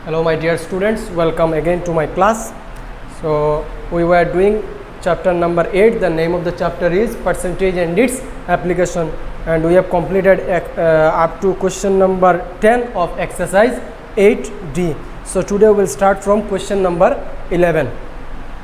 Hello my dear students, welcome again to my class. So we were doing chapter number 8. The name of the chapter is percentage and its application, and we have completed up to question number 10 of exercise 8D. So today we will start from question number 11.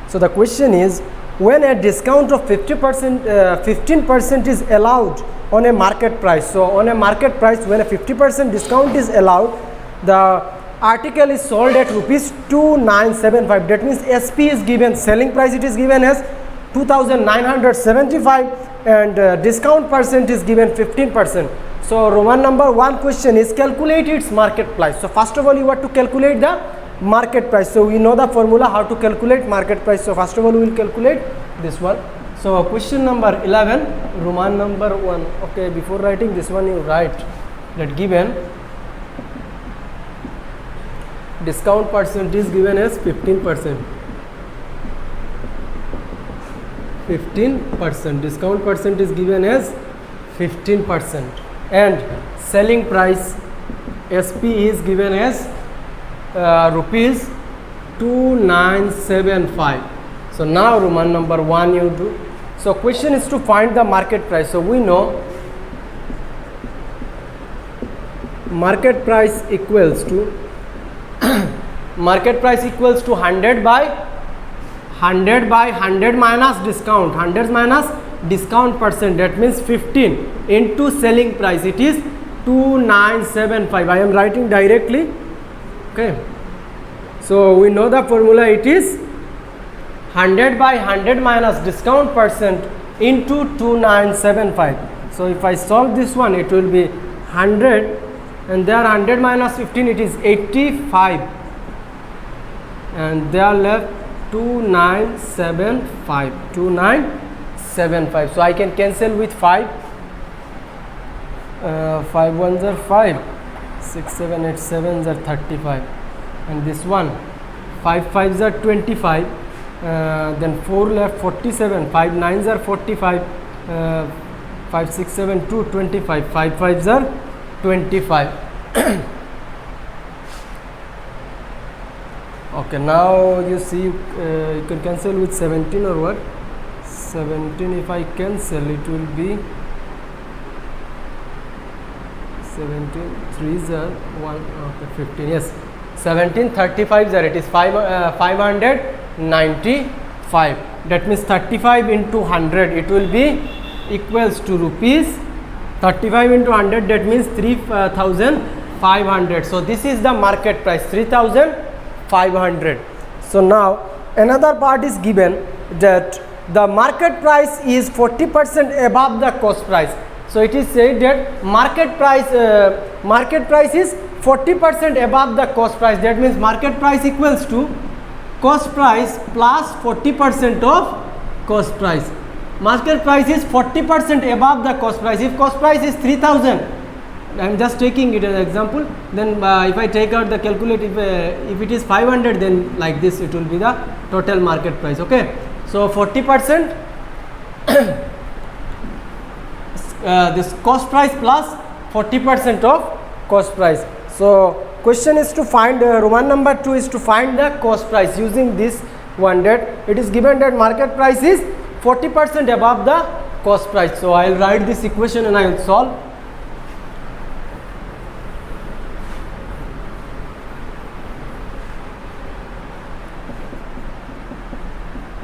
So the question is, when a discount of 15% is allowed on a market price. So on a market price, when a 50% discount is allowed, the article is sold at rupees 2975. That means SP is given, selling price it is given as 2975, and discount percent is given 15%. So Roman number 1 question is calculate its market price. So first of all you have to calculate the market price. So we know the formula how to calculate market price. So first of all we will calculate this one. So question number 11, Roman number 1. Okay, before writing this one you write that given discount percent is given as 15%. 15%. Discount percent is given as 15%, and selling price SP is given as rupees 2975. So now Roman number 1 you do. So question is to find the market price. So we know market price equals to 100 by 100 minus discount, 100 minus discount percent, that means 15 into selling price, it is 2975. I am writing directly. Okay, so we know the formula, it is 100 by 100 minus discount percent into 2975. So if I solve this one, it will be 100, and there 100 minus 15, it is 85, and they are left 2975. So I can cancel with 5. 5 ones are 5, 6 7 8 7s are 35, and this one 5 5s are 25, then 4 left 47, 5 9s are 45, 5 6 7 2 25, 5 5s are 25. Okay, now you see you can cancel with 17 or what? 17, if I cancel it will be 17 3s are 1, okay, 15, yes, 17 35s are, it is 595. That means 35 into 100, it will be equals to rupees 35 into 100, that means 3500. So this is the market price, 3500. So now another part is given that the market price is 40% above the cost price. So it is said that market price is 40% above the cost price. That means market price equals to cost price plus 40% of cost price. Market price is 40% above the cost price. If cost price is 3000, I am just taking it as an example, then if I take out the calculate, if it is 500, then like this it will be the total market price. Okay, so 40% this cost price plus 40% of cost price. So question is to find Roman number 2 is to find the cost price using this one, that it is given that market price is 40% above the cost price. So I will write this equation and I will solve.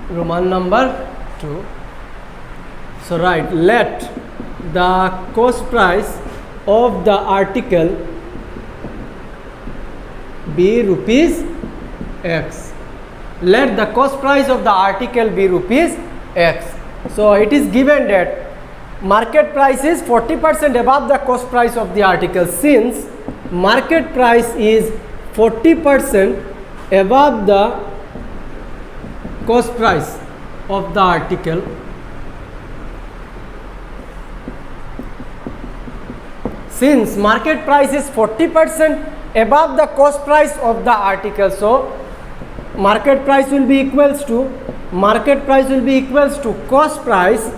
Roman number 2. So write, let the cost price of the article be rupees X. Let the cost price of the article be rupees X. So it is given that market price is 40% above the cost price of the article. Since market price is 40% above the cost price of the article, since market price is 40% above the cost price of the article, so market price will be equals to cost price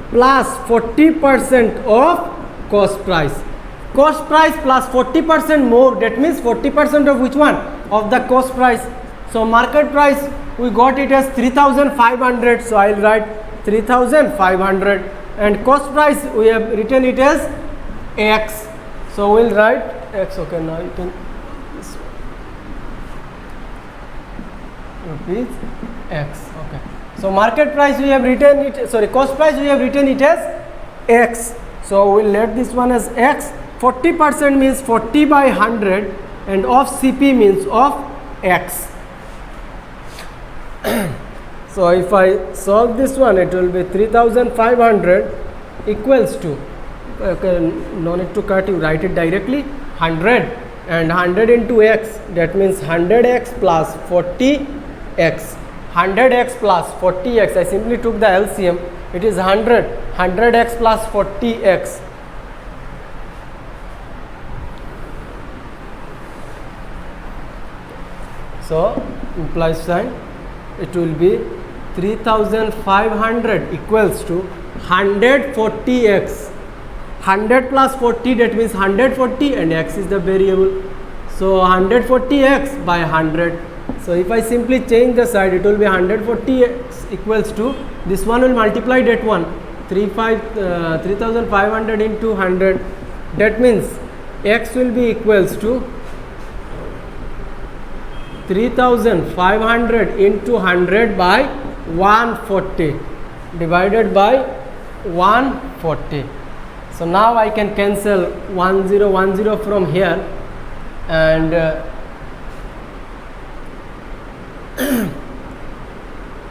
plus 40% of cost price. cost price plus 40% more, that means 40% of which one? Of the cost price. So market price we got it as 3,500, so I will write 3,500, and cost price we have written it as X, so we will write X. Okay, now you can rupees X. Okay, so market price we have written it, sorry, cost price we have written it as X, so we will let this one as X. 40% means 40 by 100, and of CP means of X. So if I solve this one, it will be 3,500 equals to, okay, no need to cut, you write it directly, 100, and 100 into X, that means 100X plus 40X. 100X plus 40X, I simply took the LCM, it is 100, 100X plus 40X. So implies sign, it will be 3,500 equals to 140X. 100 plus 40, that means 140, and X is the variable. So 140X by 100. So if I simply change the side, it will be 140X equals to, this one will multiply that one, 3,500 into 100, that means X will be equals to 3,500 into 100 by 140 divided by 140. So now I can cancel 1010 from here, and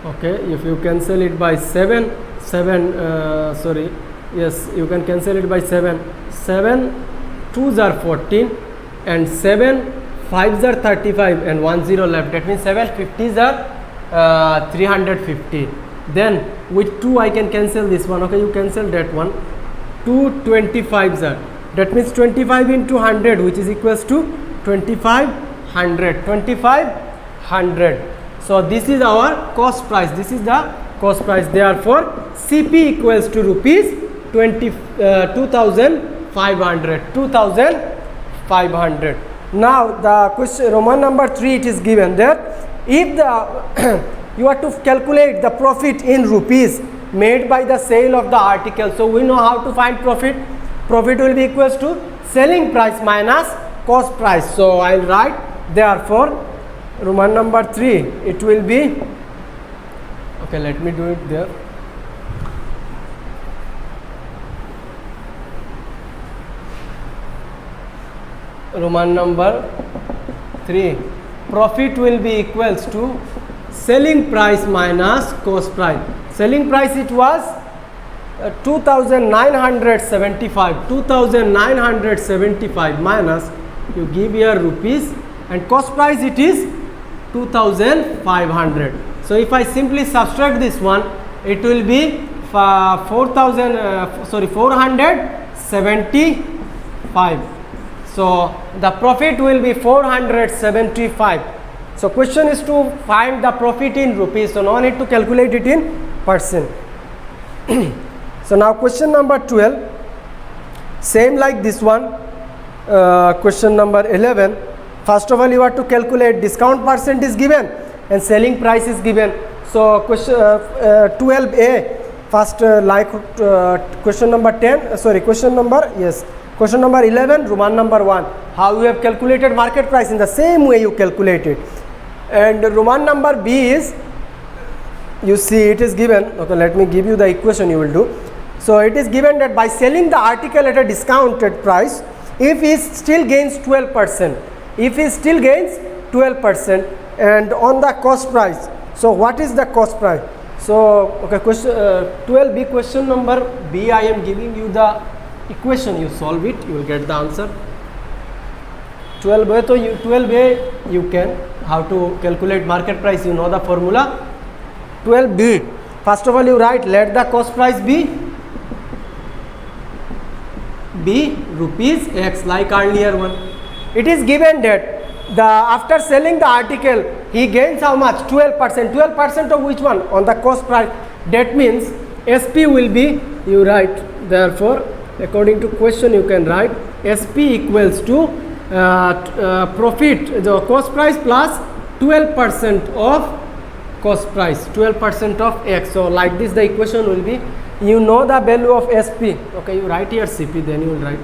okay, if you cancel it by 7, sorry, yes, you can cancel it by 7. 7 2s are 14, and 7 5s are 35, and 10 left, that means 7 50s are 350. Then with 2 I can cancel this one, okay, you cancel that one. 2 25s are, that means 25 into 100, which is equals to 2500. So this is our cost price, this is the cost price, therefore CP equals to rupees 2,500. Now the question Roman number 3, it is given that if the you are to calculate the profit in rupees made by the sale of the article. So we know how to find profit. Profit will be equals to selling price minus cost price. So I will write, therefore Roman number 3, it will be, okay, let me do it there. Roman number 3, profit will be equals to selling price minus cost price. Selling price it was 2,975 minus, you give here rupees, and cost price it is 2,500. So if I simply subtract this one, it will be 475. So the profit will be 475. So question is to find the profit in rupees, so no need to calculate it in percent. So now question number 12, same like this one, question number 11. First of all, you have to calculate discount percent is given and selling price is given. So question 12a, first question number 10, question number 11, Roman number 1, how you have calculated market price, in the same way you calculate it. And Roman number B is, you see it is given, okay, let me give you the equation you will do. So it is given that by selling the article at a discounted price, if he still gains 12%, and on the cost price, so what is the cost price? So okay, question 12b, question number B, I am giving you the equation, you solve it, you will get the answer. 12a, so 12a you can, how to calculate market price, you know the formula. 12b, first of all you write, let the cost price be rupees X, like earlier one. It is given that after selling the article he gains how much? 12%. Of which one? On the cost price. That means SP will be, you write, therefore according to question you can write SP equals to profit, the cost price plus 12% of cost price, 12% of X. So like this the equation will be, you know the value of SP. Okay, you write here CP, then you will write.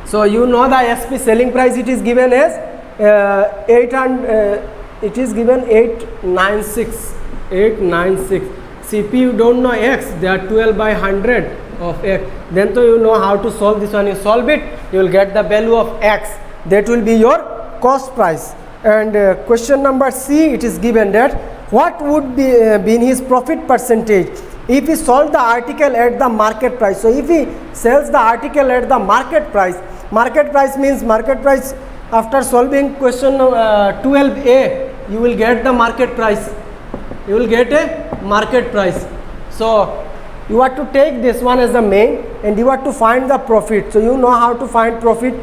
So you know the SP selling price, it is given as 896. CP you don't know X, they are 12 by 100 of X. Then so you know how to solve this one. You solve it, you will get the value of X. That will be your cost price. And question number C, it is given that what would be in his profit percentage if he sold the article at the market price. So if he sells the article at the market price means market price, after solving question 12A, you will get the market price. You will get a market price. So you have to take this one as the main, and you have to find the profit. So you know how to find profit.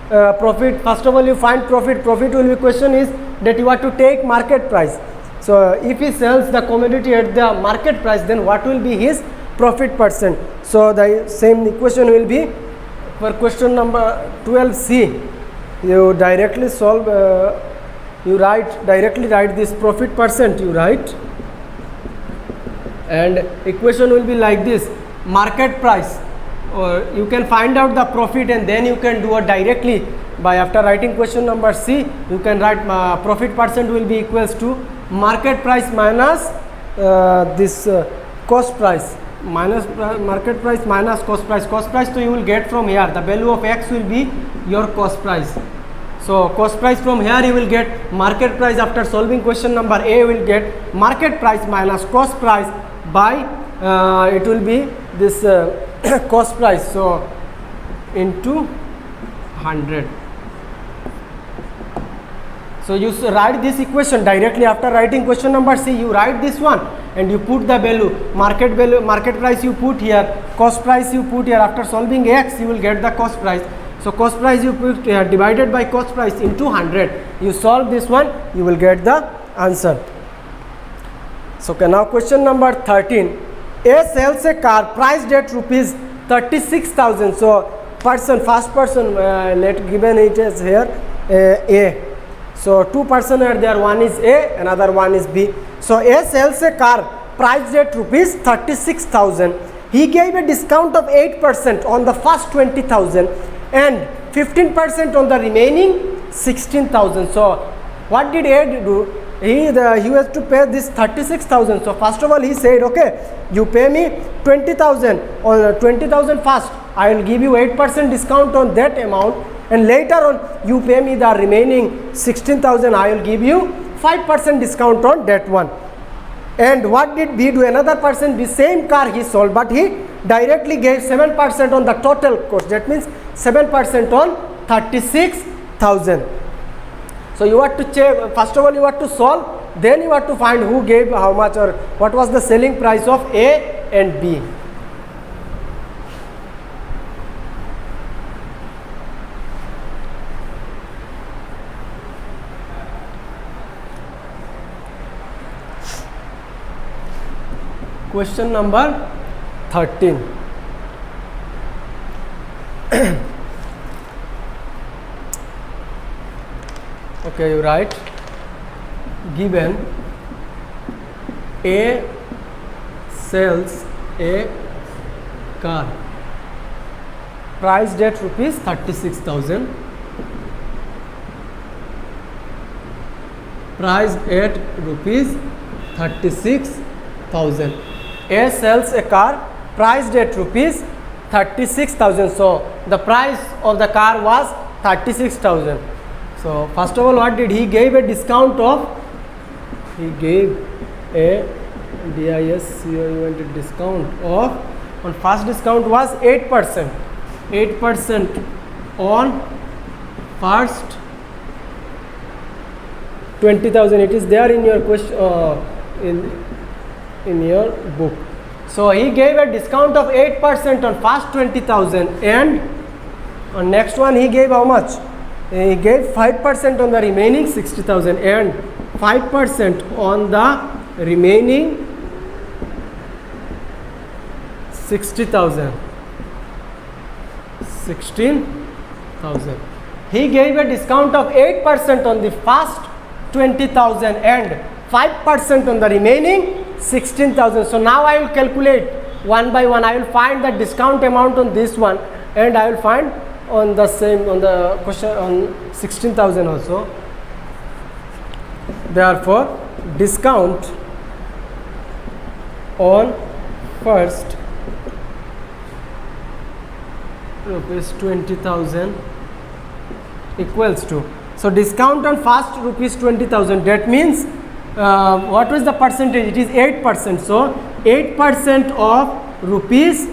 First of all, you find profit will be, question is that you have to take market price. So if he sells the commodity at the market price, then what will be his profit percent? So the same equation will be for question number 12C. You directly solve, you directly write this profit percent, you write, and equation will be like this: market price, or you can find out the profit and then you can do it directly by, after writing question number C, you can write profit percent will be equals to market price minus this cost price, minus market price minus cost price. So you will get from here the value of X will be your cost price. So cost price, from here you will get market price. After solving question number A, you will get market price minus cost price by it will be this cost price, so into 100. So you write this equation directly after writing question number C. You write this one and you put the value, market price you put here, cost price you put here. After solving X, you will get the cost price. So cost price you put here divided by cost price into 100. You solve this one, you will get the answer. So okay, now question number 13. A sells a car priced at rupees 36,000. So first person, let given it as here A. So two person are there, one is A, another one is B. So A sells a car priced at rupees 36,000. He gave a discount of 8% on the first 20,000 and 15% on the remaining 16,000. So what did A do? He has to pay this 36,000. So first of all he said, okay, you pay me 20,000 or 20,000 first. I will give you 8% discount on that amount, and later on you pay me the remaining 16,000. I will give you 5% discount on that one. And what did B do? Another person, the same car he sold, but he directly gave 7% on the total cost. That means 7% on 36,000. So you have to check, first of all you have to solve, then you have to find who gave how much or what was the selling price of A and B. Question number 13. Okay, you write, given A sells a car priced at rupees 36,000, priced at rupees 36,000. A sells a car priced at rupees 36,000. So the price of the car was 36,000. So first of all, what did he gave a discount of? He gave a discount of, on first discount was 8%. 8% on first 20,000. It is there in your question in your book. So he gave a discount of 8% on first 20,000, and on next one he gave how much? He gave 5% on the remaining 60,000 and 5% on the remaining 60,000. 16,000. He gave a discount of 8% on the first 20,000 and 5% on the remaining 16,000. So now I will calculate one by one. I will find the discount amount on this one, and I will find on the same on the question on 16,000 also. Therefore, discount on first rupees 20,000 equals to, so discount on first rupees 20,000, that means what was the percentage? It is 8%. So 8% of rupees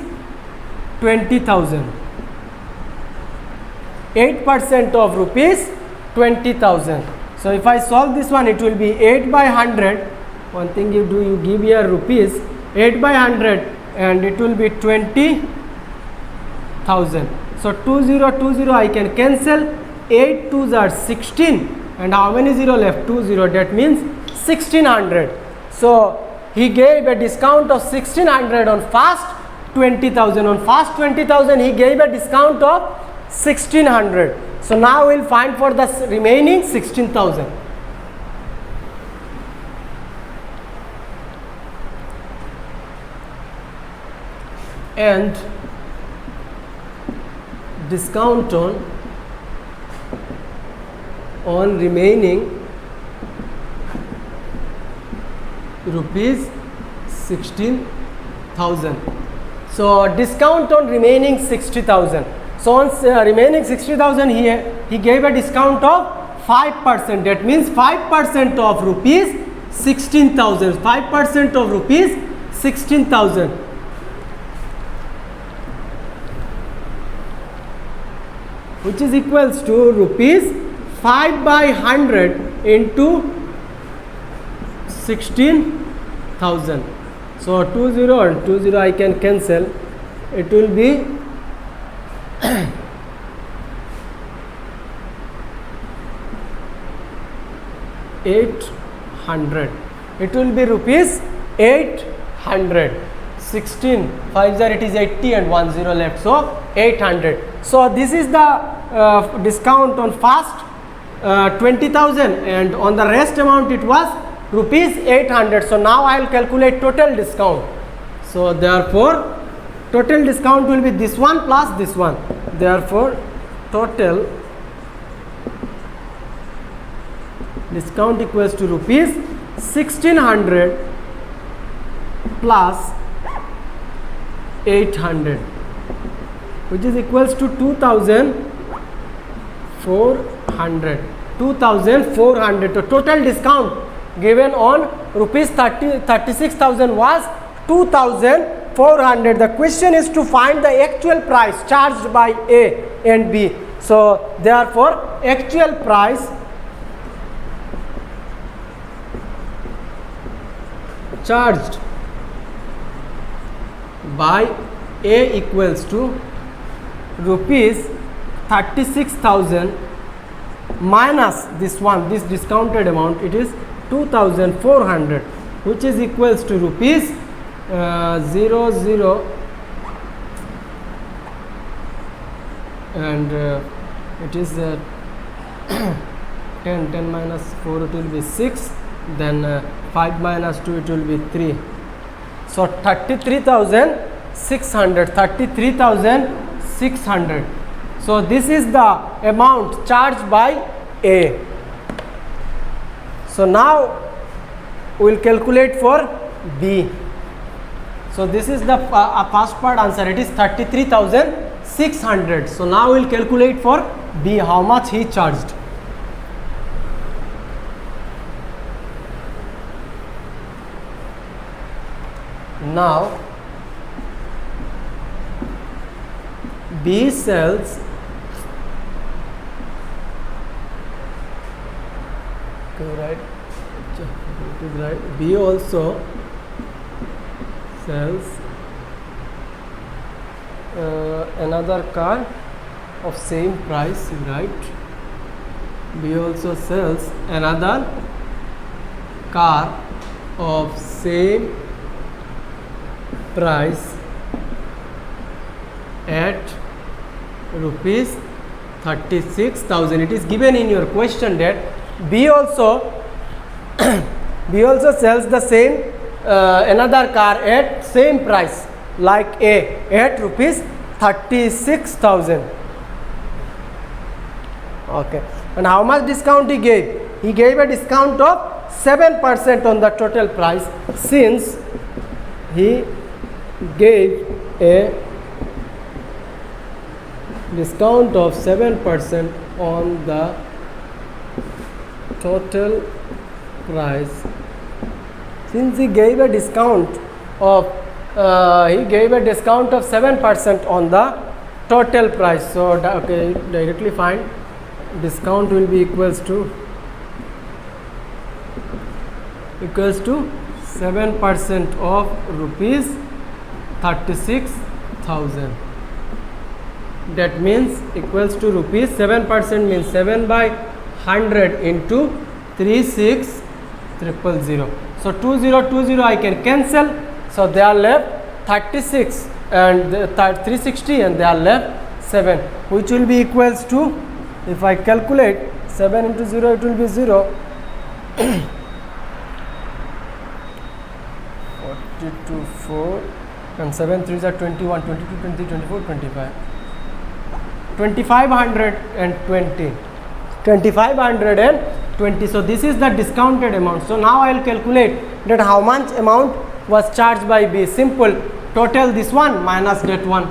20,000, 8% of rupees 20,000. So if I solve this one, it will be 8 by 100. One thing you do, you give here rupees, 8 by 100, and it will be 20,000. So 2020 I can cancel. 8 2s are 16, and how many 0 left? 20. That means 1600. So he gave a discount of 1600 on first 20,000. On first 20,000 he gave a discount of 1600. So now we will find for the remaining 16,000. And discount on remaining rupees 16,000. So discount on remaining 60,000. So on remaining 60,000 he gave a discount of 5%. That means 5% of rupees 16,000. 5% of rupees 16,000. Which is equals to rupees 5 by 100 into 16,000. So 20 and 20 I can cancel. It will be 800. It will be rupees 800. 16 5s are, it is 80 and 10 left, so 800. So this is the discount on first 20,000, and on the rest amount it was rupees 800. So now I will calculate total discount. So therefore total discount will be this one plus this one. Therefore total discount equals to rupees 1600 plus 800, which is equals to 2,400. 2,400. The total discount given on rupees 36,000 was 2,400. The question is to find the actual price charged by A and B. So therefore actual price charged by A equals to rupees 36,000 minus this one, this discounted amount, it is 2,400, which is equals to rupees 00, and it is 10 minus 4, it will be 6, then 5 minus 2, it will be 3. So 33,600, 33,600. So this is the amount charged by A. So now we will calculate for B. So this is the first part answer, it is 33,600. So now we will calculate for B, how much he charged. Now B sells B also sells another car of same price, right? B also sells another car of same price at rupees 36,000. It is given in your question that B also B also sells the same another car at same price like A at rupees 36,000. Okay, and how much discount he gave? He gave a discount of 7% on the total price, since he gave a discount of 7% on the total price. Since he gave a discount of 7% on the total price, so okay, directly find discount will be equals to 7% of rupees 36,000. That means equals to rupees 7% means 7 by 100 into 36,000. So 2020 I can cancel. So they are left 36 and 360 and they are left 7, which will be equals to, if I calculate 7 into 0, it will be 0. 42, 4 and 7 3s are 21, 22, 23, 24, 25. 2520. 2520. So this is the discounted amount. So now I will calculate that how much amount was charged by B. Simple. Total this one minus that one.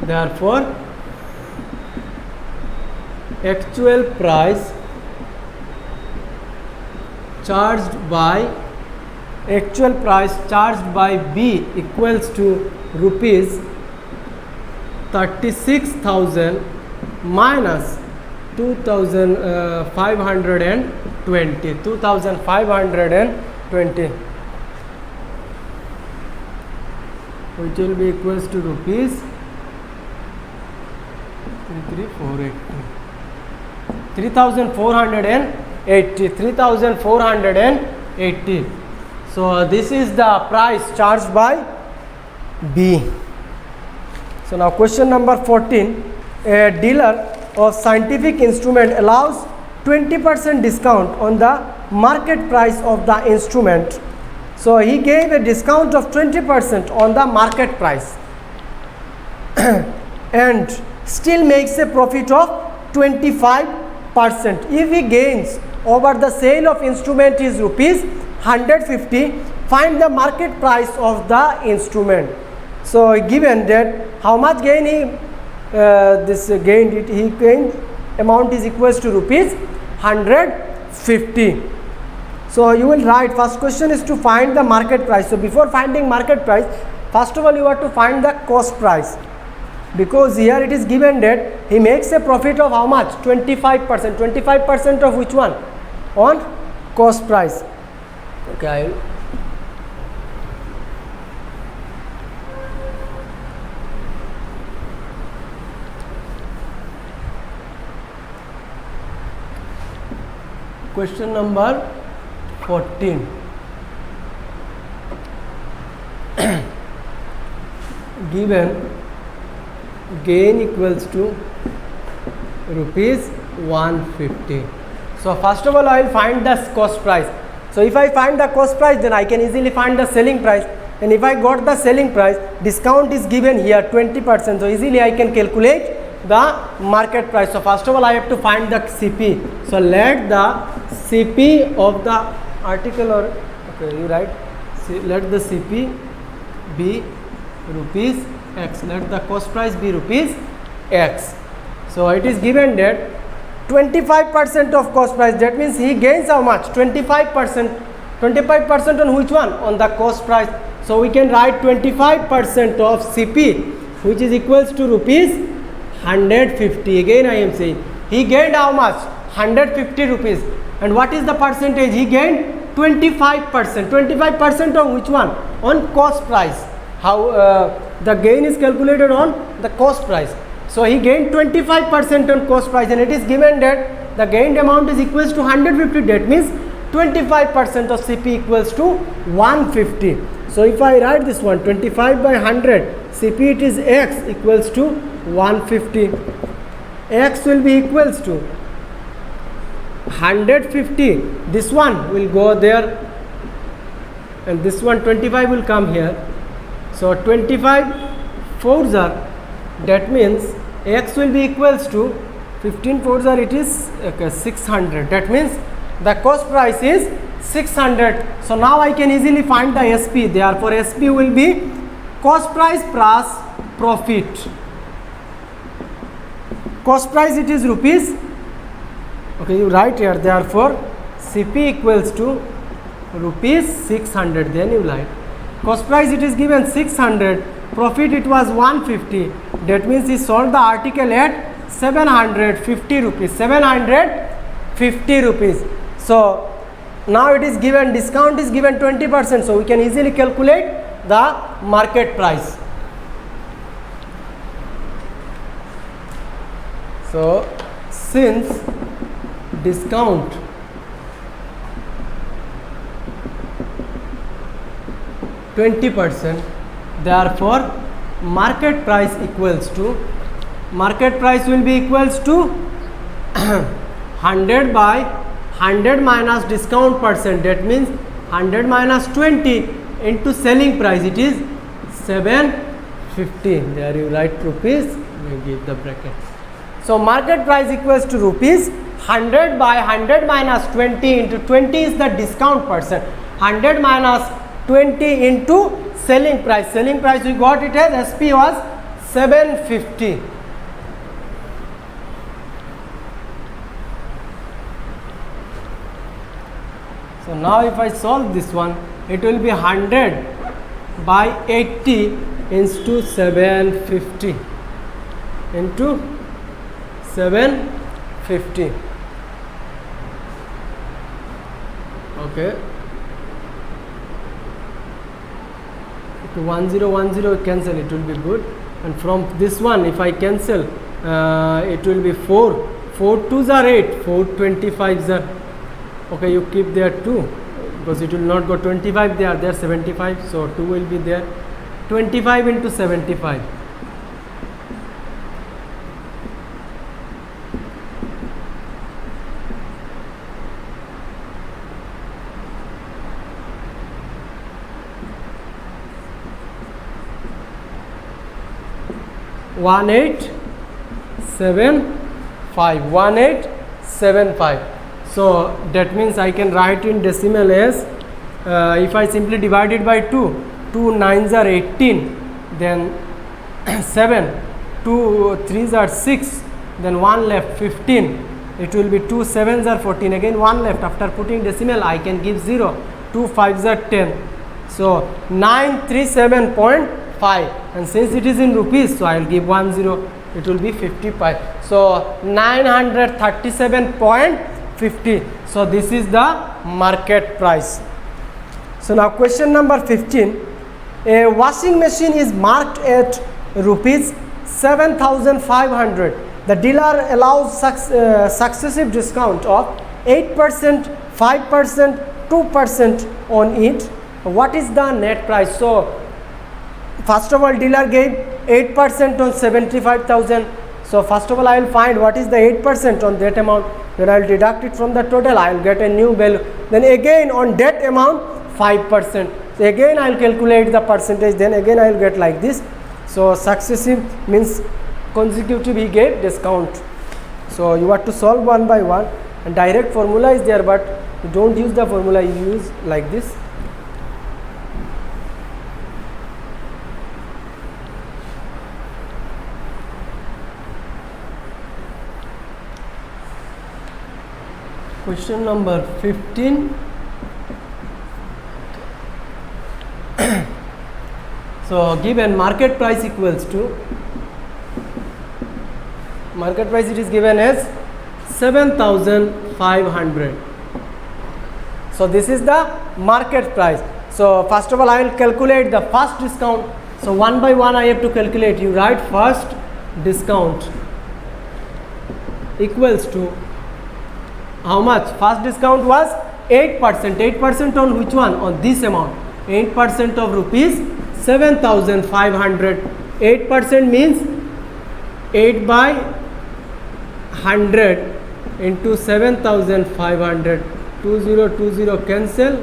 Therefore, actual price charged by B equals to rupees 36,000 minus 2,520, 2,520, which will be equals to rupees 3,480. So this is the price charged by B. So now question number 14. A dealer of scientific instrument allows 20% discount on the market price of the instrument. So he gave a discount of 20% on the market price and still makes a profit of 25%. If he gains over the sale of instrument is rupees 150, find the market price of the instrument. So given that how much gain he gained amount is equals to rupees 150. So you will write, first question is to find the market price. So before finding market price, first of all you have to find the cost price, because here it is given that he makes a profit of how much? 25%. 25% of which one? On cost price. Okay, question number 14. Given gain equals to rupees 150. So first of all I will find the cost price. So if I find the cost price, then I can easily find the selling price. And if I got the selling price, discount is given here 20%. So easily I can calculate the market price. So first of all I have to find the CP. So let the CP of the article, or okay you write, let the CP be rupees X. Let the cost price be rupees X. So it is given that 25% of cost price, that means he gains how much? 25%. 25% on which one? On the cost price. So we can write 25% of CP, which is equals to rupees 150. Again I am saying he gained how much? 150 rupees. And what is the percentage? He gained 25%. 25% on which one? On cost price. How the gain is calculated on the cost price. So he gained 25% on cost price, and it is given that the gained amount is equals to 150. That means 25% of CP equals to 150. So if I write this one, 25 by 100, CP it is X equals to 150. X will be equals to 150. This one will go there, and this one 25 will come here. So 25 fours are, that means X will be equals to 15 fours are, it is 600. That means the cost price is 600. So now I can easily find the SP. Therefore SP will be cost price plus profit. Cost price it is rupees. Okay, you write here, therefore CP equals to rupees 600. Then you write cost price it is given 600, profit it was 150. That means he sold the article at 750 rupees. 750 rupees. So now it is given, discount is given 20%. So we can easily calculate the market price. So since discount %, therefore market price equals to, market price will be equals to 100 by 100 minus discount %. That means 100 minus 20 into selling price, it is 750. There you write rupees, you give the bracket. So market price equals to rupees 100 by 100 minus 20 into 20 is the discount %. 100 minus 20 into selling price. Selling price we got it as SP was 750. So now if I solve this one, it will be 100 by 80 into 750 into 750. Okay. 1010 cancel, it will be good. And from this one, if I cancel, it will be 4 2s are 8, 4 25s are, okay, you keep there 2 because it will not go 25 there, there 75, so 2 will be there. 25 into 75. One 1875. So that means I can write in decimal as, if I simply divide it by 2, 2 9s are 18, then 7, 2 3s are 6, then 1 left 15, it will be 2 7s are 14, again 1 left. After putting decimal I can give 0, 2 5s are 10, so 937.5, and since it is in rupees, so I will give 10, it will be 55. So 937.50. So this is the market price. So now question number 15. A washing machine is marked at rupees 7,500. The dealer allows successive discount of 8%, 5%, 2% on it. What is the net price? So first of all, dealer gave 8% on 75,000. So first of all, I will find what is the 8% on that amount. Then I will deduct it from the total. I will get a new value. Then again on that amount 5%. So again I will calculate the percentage. Then again I will get like this. So successive means consecutive he gave discount. So you have to solve one by one. And direct formula is there, but you don't use the formula. You use like this. Question number 15. So given market price equals to, market price it is given as 7,500. So this is the market price. So first of all, I will calculate the first discount. So one by one I have to calculate. You write first discount equals to how much? First discount was 8%. 8% on which one? On this amount. 8% of rupees 7,500. 8% means 8 by 100 into 7,500. 2020 cancel.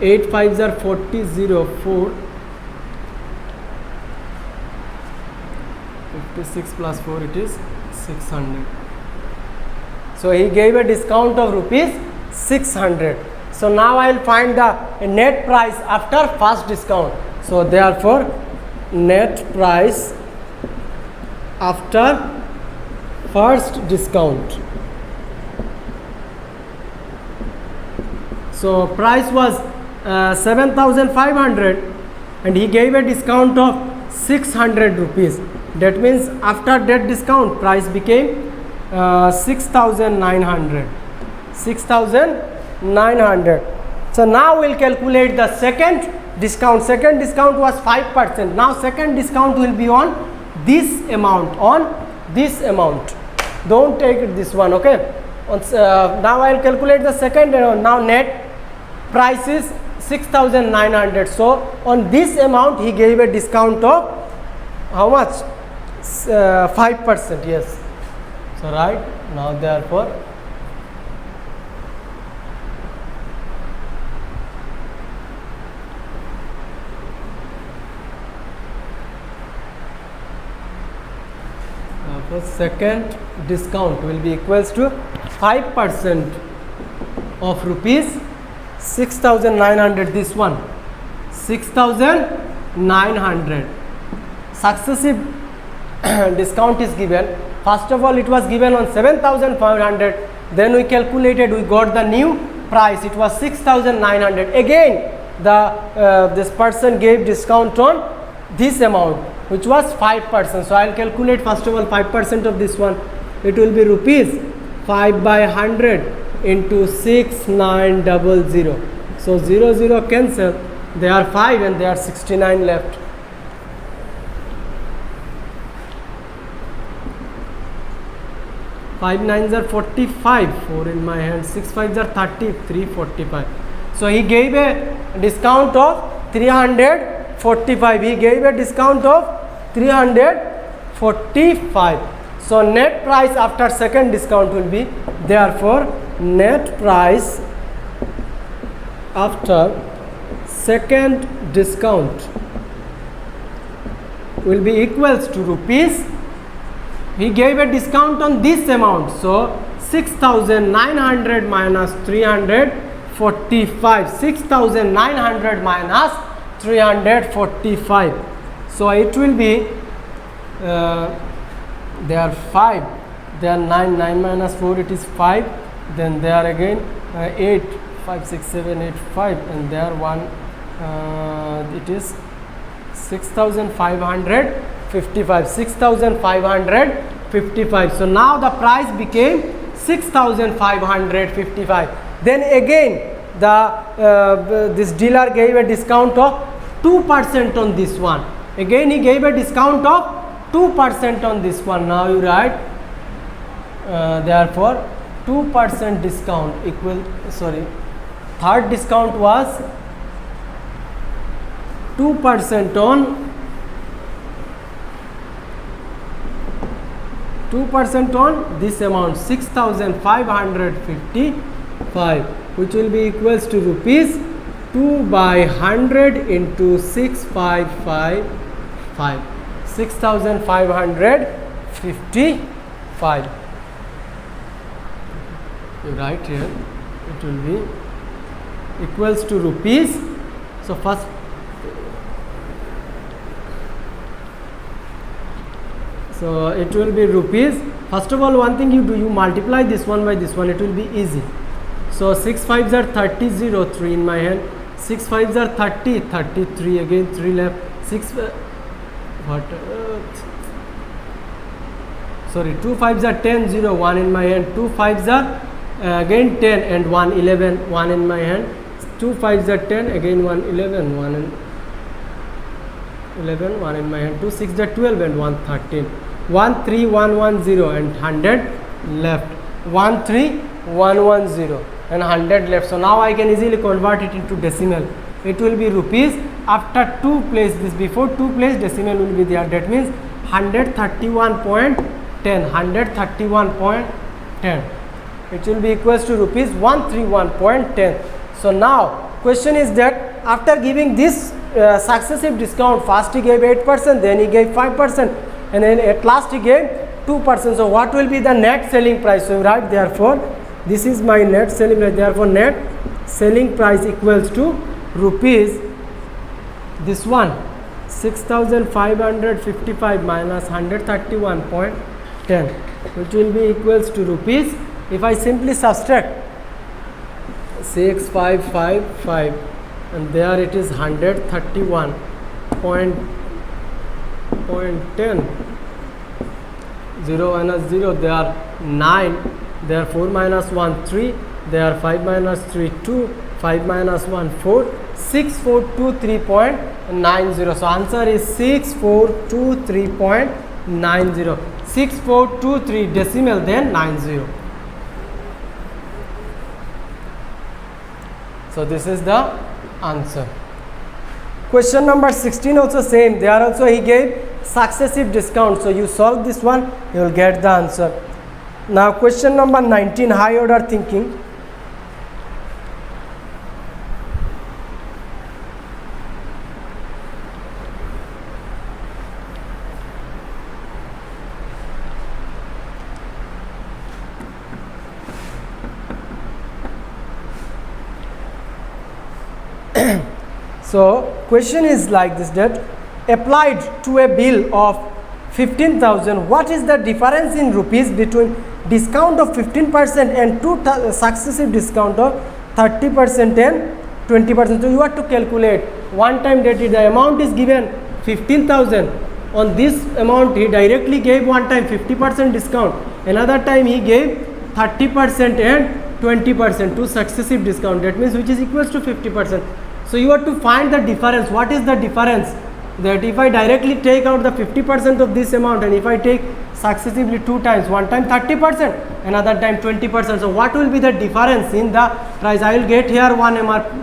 8 5s are 40, 0, 4. 56 plus 4, it is 600. So he gave a discount of rupees 600. So now I will find the net price after first discount. So therefore net price after first discount. So price was 7,500 and he gave a discount of 600 rupees. That means after that discount price became 6,900. 6,900. So now we'll calculate the second discount. Second discount was 5%. Now second discount will be on this amount. On this amount. Don't take this one, okay? Now I'll calculate the second. Now net price is 6,900. So on this amount he gave a discount of how much? 5%. Yes. So right now therefore second discount will be equals to 5% of rupees 6,900. This one 6,900. Successive discount is given. First of all it was given on 7,500, then we calculated, we got the new price, it was 6,900. Again the this person gave discount on this amount which was 5%. So I will calculate first of all 5% of this one. It will be rupees 5 by 100 into 6900. So 00 cancel, they are 5 and there are 69 left. 5 9s are 45, 4 in my hand, 6 5s are 30, 3 45. So he gave a discount of 345. He gave a discount of 345. So net price after second discount will be, therefore net price after second discount will be equals to rupees. He gave a discount on this amount, so 6,900 minus 345. 6,900 minus 345. So it will be there are 5, there are 9, 9 minus 4 it is 5, then there are again 8, 5 6 7 8 5, and there 1 it is 6,555. 6,555. So now the price became 6,555. Then again the this dealer gave a discount of 2% on this one. Again he gave a discount of 2% on this one. Now you write therefore 2% discount equal, sorry, third discount was 2% on 2% on this amount 6,555, which will be equals to rupees 2 by 100 into 6,555. 6,555. You write here, it will be equals to rupees. So first it will be rupees. First of all, one thing you do, you multiply this one by this one, it will be easy. So 6 5s are 30, 0, 3 in my hand, 6 5s are 30, 33, again 3 left, 6 what sorry 2 5s are 10, 0, 1 in my hand, 2 5s are again 10 and 1 11, 1 in my hand, 2 5s are 10, again 1 11, 1 in 11, 1 in my hand, 2 6 are 12 and 1 13, 1 3 1 1 0 and 100 left, 1 3 1 1 0. and 100 left. So now I can easily convert it into decimal. It will be rupees. After 2 place, this before 2 place decimal will be there. That means 131.10. 131.10. It will be equals to rupees 131.10. So now question is that after giving this successive discount, first he gave 8%, then he gave 5%, and then at last he gave 2%. So what will be the net selling price? So right, therefore this is my net selling price. Therefore net selling price equals to rupees, this one 6555 minus 131.10, which will be equals to rupees, if I simply subtract 6555 and there it is 131.10, 0 minus 0, they are 9, there 4 minus 1 3, there 5 minus 3 2, 5 minus 1 4, 6423.90. so answer is 6423.90. 6423 decimal then 90. So this is the answer. Question number 16 also same. There also he gave successive discount. So you solve this one, you will get the answer. Now question number 19, high order thinking. So question is like this, that applied to a bill of 15,000, what is the difference in rupees between discount of 15% and two successive discount of 30% and 20%? So you have to calculate one time that the amount is given 15,000. On this amount he directly gave one time 50% discount, another time he gave 30% and 20%, two successive discount, that means which is equals to 50%. So you have to find the difference. What is the difference? That if I directly take out the 50% of this amount, and if I take successively two times, one time 30%, another time 20%. So what will be the difference in the price? I will get here one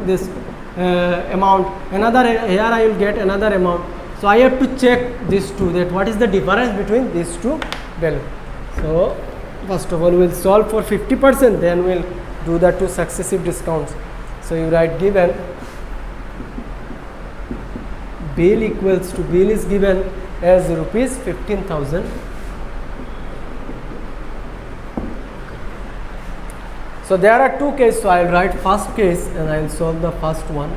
this amount, another here I will get another amount. So I have to check these two, that what is the difference between these two values. So first of all we will solve for 50%, then we will do the two successive discounts. So you write given bill equals to, bill is given as rupees 15,000. So there are two cases, so I will write first case and I will solve the first one.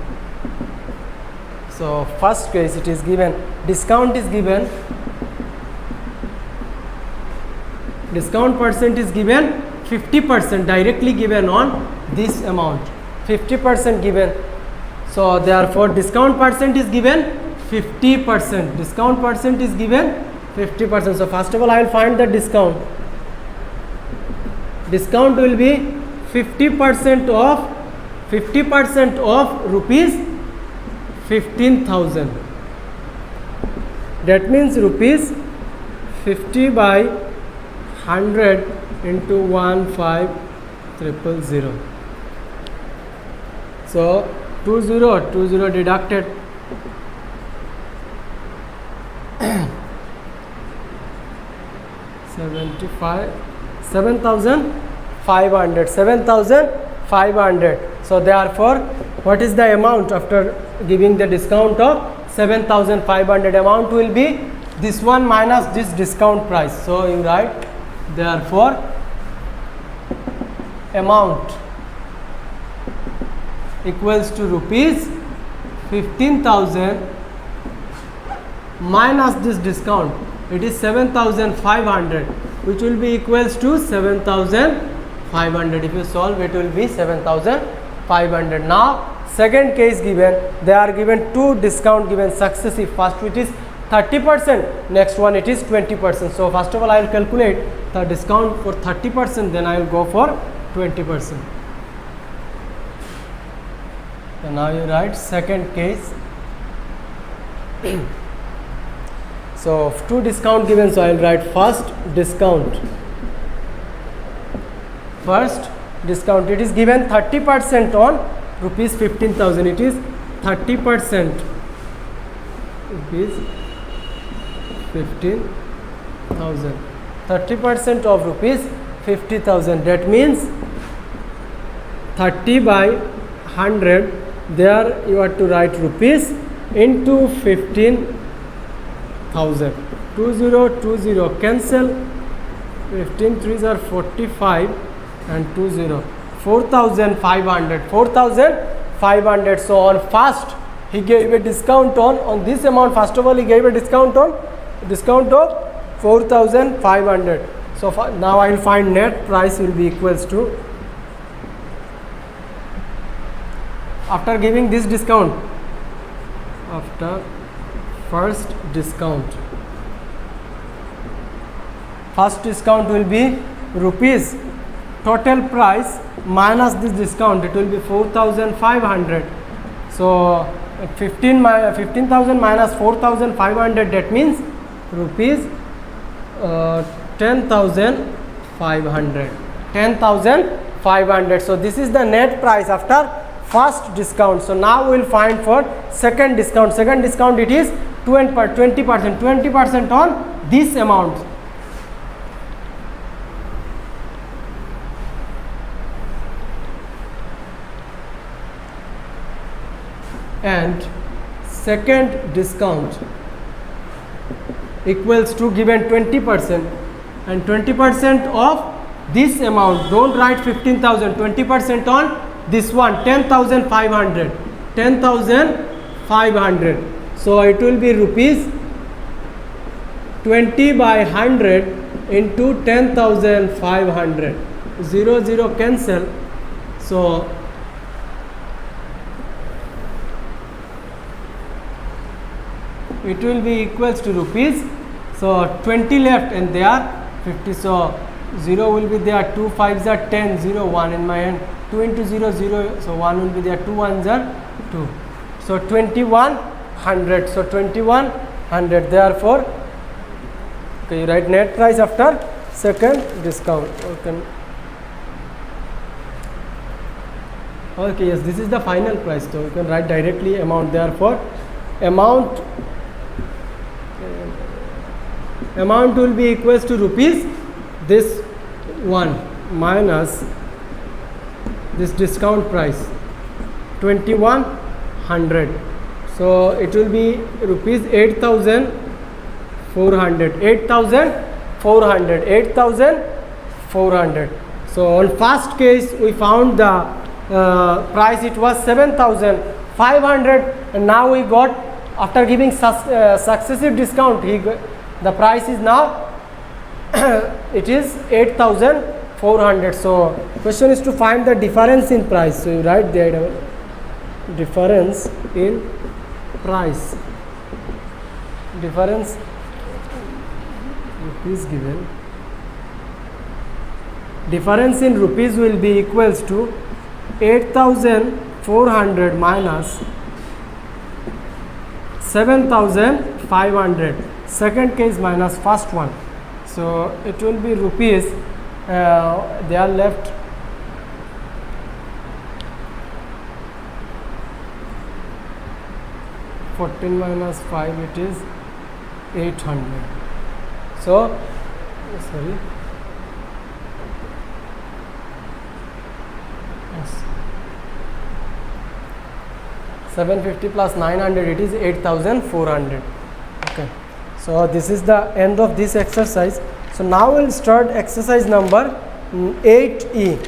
So first case, it is given discount is given, discount percent is given 50%, directly given on this amount, 50% given. So therefore discount percent is given 50%, discount percent is given 50%. So first of all I will find the discount. Discount will be 50% of rupees 15,000. That means rupees 50 by 100 into 15,000. So 20 deducted. 7,500. So therefore what is the amount after giving the discount of 7,500? Amount will be this one minus this discount price. So you write therefore amount equals to rupees 15,000 minus this discount, it is 7,500, which will be equals to 7,500. If you solve, it will be 7,500. Now second case given, they are given two discount given successive. First it is 30%, next one it is 20%. So first of all I will calculate the discount for 30%, then I will go for 20%. So now you write second case. So two discount given, so I will write first discount. First discount. It is given 30% on rupees 15,000. It is 30% rupees 15,000. 30% of rupees 50,000. That means 30 by 100. There you have to write rupees into 15,000. 2020 cancel. 15 3s are 45 and 20 4,500. 4,500. So on first he gave a discount on this amount. First of all he gave a discount of 4,500. So now I will find net price will be equals to, after giving this discount, after first discount will be rupees, total price minus this discount, it will be 4,500. So 15,000 minus 4,500, that means rupees 10,500. 10,500. So this is the net price after first discount. So now we will find for second discount. Second discount, it is 20%. 20% on this amount. And second discount equals to given 20%, and 20% of this amount, don't write 15,000, 20% on this one, 10,500. 10,500. So it will be rupees 20 by 100 into 10,500. 0 0 cancel. So it will be equals to rupees, so 20 left and they are 50. So 0 will be there, 2 5s are 10, 0 1 in my hand, 2 into 0 0, so 1 will be there, 2 1s are 2. So 2100. So 2100. Therefore, okay, you write net price after second discount. Okay, yes, this is the final price. So you can write directly amount. Therefore, amount will be equals to rupees this one minus this discount price 2100. So it will be rupees 8,400. 8,400. So on first case we found the price, it was 7,500, and now we got, after giving successive discount, the price is now it is 8,400. So question is to find the difference in price. So you write there difference in price. Difference rupees given. Difference in rupees will be equals to 8,400 minus 7,500. Second case minus first one. So it will be rupees, they are left 14 minus 5, it is 800. So sorry, yes, 750 plus 900, it is 8,400. Okay, so this is the end of this exercise. So now we'll start exercise number 8E.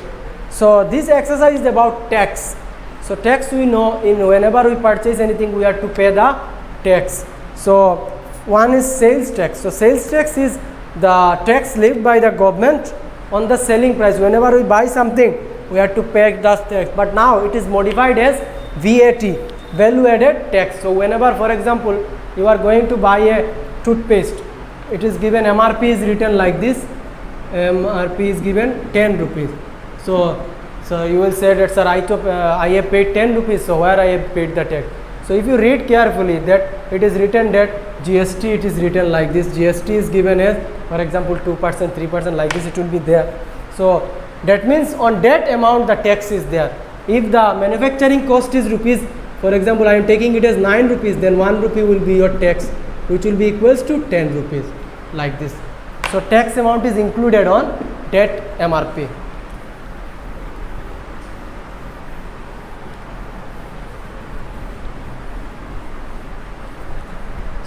So this exercise is about tax. So tax, we know, in whenever we purchase anything we have to pay the tax. So one is sales tax. So sales tax is the tax levied by the government on the selling price. Whenever we buy something we have to pay the tax, but now it is modified as VAT, value added tax. So whenever, for example, you are going to buy a toothpaste, it is given MRP is written like this, MRP is given 10 rupees. So you will say that, sir, I have paid 10 rupees, so where I have paid the tax? So if you read carefully, that it is written that GST, it is written like this. GST is given as, for example, 2%, 3%, like this it will be there. So That means on that amount the tax is there. If the manufacturing cost is rupees, for example, I am taking it as 9 rupees, then 1 rupee will be your tax, which will be equals to 10 rupees, like this. So tax amount is included on that MRP.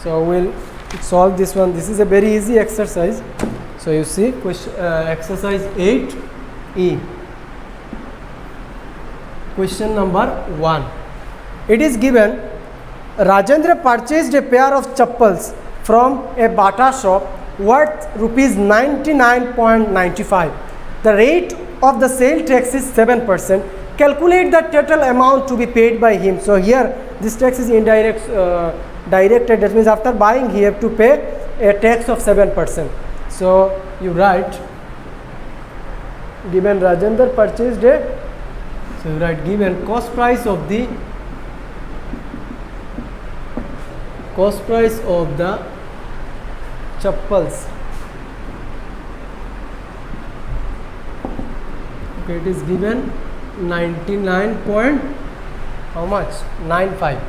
So we'll solve this one. This is a very easy exercise. So you see question, exercise 8E. Question number 1. It is given Rajendra purchased a pair of chappals from a Bata shop worth rupees 99.95. The rate of the sale tax is 7%. Calculate the total amount to be paid by him. So here this tax is indirect, directed. That means after buying he have to pay a tax of 7%. So you write, given Rajendra purchased a, so you write given cost price of the chappals. Okay, it is given 99 point how much 95.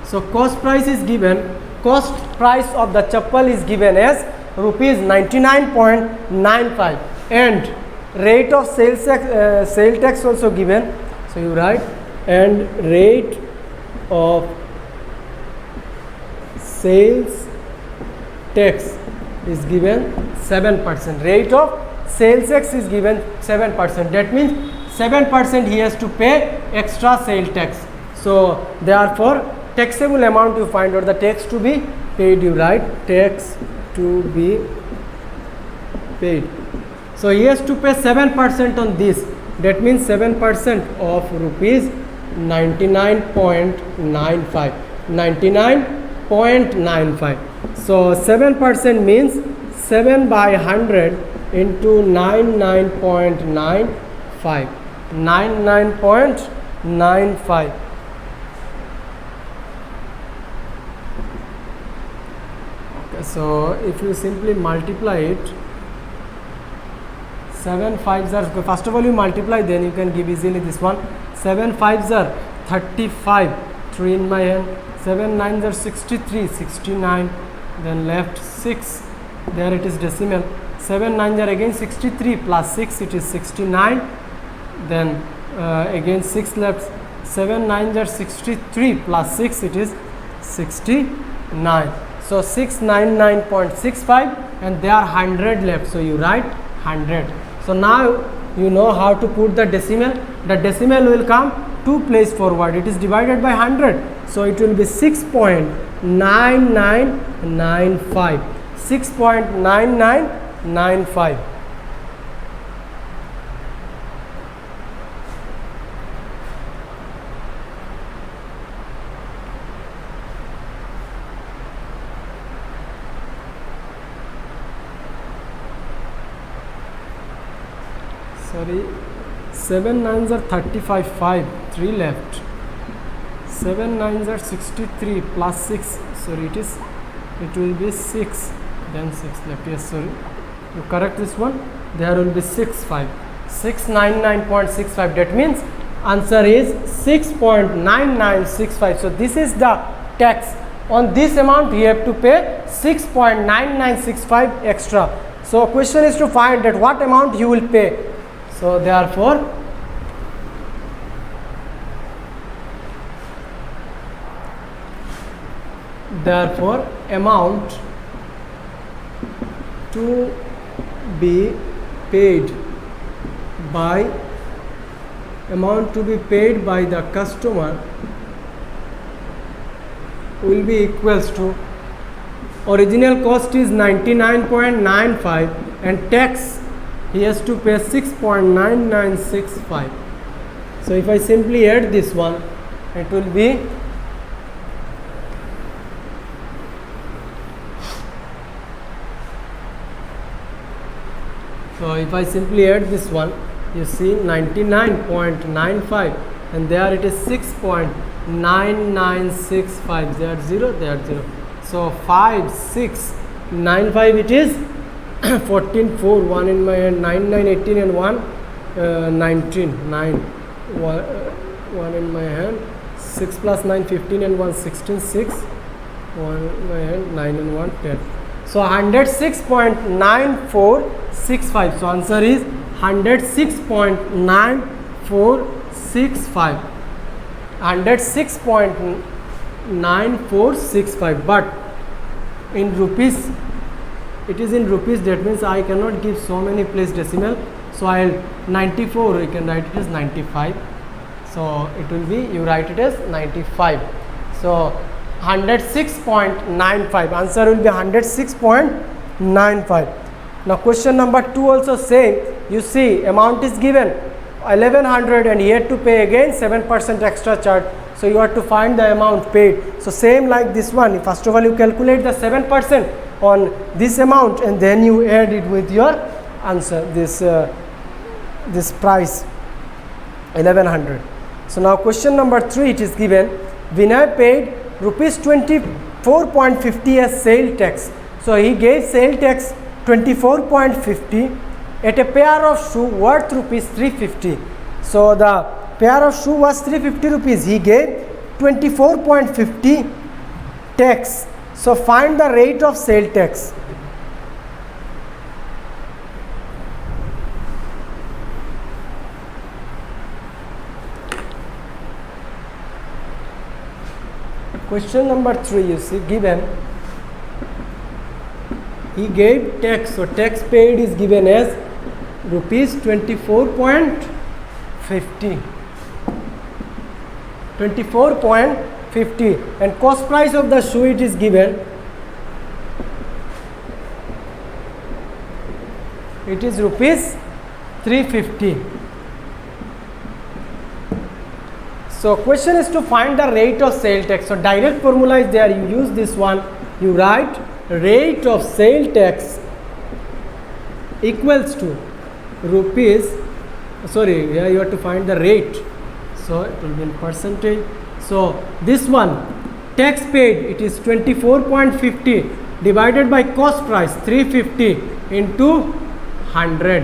So cost price is given, cost price of the chappal is given as rupees 99.95 and rate of sales sale tax also given. So you write, and rate of sales tax is given 7%. Rate of sales tax is given 7%. That means 7% he has to pay extra sale tax. So therefore taxable amount you find out, the tax to be paid, you write tax to be paid. So he has to pay 7% on this. That means 7% of rupees 99.95. 99.95. So 7% means 7 by 100 into 99.95. 99.95. Okay, so if you simply multiply it, 7 5s are, first of all you multiply, then you can give easily this one. 7 5s are 35, 3 in my hand. 7 9s are 63, 69, then left 6, there it is decimal. 7 9s are again 63 plus 6, it is 69, then again 6 left. 7 9s are 63 plus 6, it is 69. So 699.65 and there are 100 left, so you write 100. So now you know how to put the decimal. The decimal will come 2 place forward, it is divided by 100, so it will be 6.9995. 6.9995. Sorry, 7 9s are 35, 5, 3 left. 7 9s are 63 plus 6, sorry, it will be 6, then 6 left. Yes, sorry, you correct this one, there will be 6 5. 699.65. That means answer is 6.9965. So this is the tax. On this amount you have to pay 6.9965 extra. So question is to find that what amount you will pay. So therefore amount to be paid by the customer will be equals to, original cost is 99.95 and tax he has to pay 6.9965. So if I simply add this one, it will be so if I simply add this one, you see 99.95 and there it is 6.9965. They are 0, they are 0. So 5 6 9 5 it is 14 4, 1 in my hand, 9 9 18 and 1 19, 9, 1 in my hand, 6 plus 9, 15 and 1, 16, 6, 1 in my hand, 9 and 1, 10. So 106.9465. So answer is 106.9465. 106.9465. But in rupees, it is in rupees. That means I cannot give so many place decimal. So I'll 94. You can write it as 95. So it will be, you write it as 95. So 106.95. Answer will be 106.95. Now question number 2 also same. You see amount is given 1100 and he had to pay again 7% extra charge. So you have to find the amount paid. So same like this one. First of all you calculate the 7% on this amount and then you add it with your answer, this price 1100. So now question number 3, it is given Vinay paid rupees 24.50 as sale tax. So he gave sale tax 24.50 at a pair of shoe worth rupees 350. So the pair of shoe was 350 rupees. He gave 24.50 tax. So find the rate of sale tax. Question number 3, you see given he gave tax. So tax paid is given as rupees 24.50. 24.50 and cost price of the shoe it is given. It is rupees 350. So question is to find the rate of sale tax. So direct formula is there. You use this one. You write rate of sale tax equals to rupees. Sorry, here you have to find the rate. So it will be in percentage. So this one tax paid, it is 24.50 divided by cost price 350 into 100.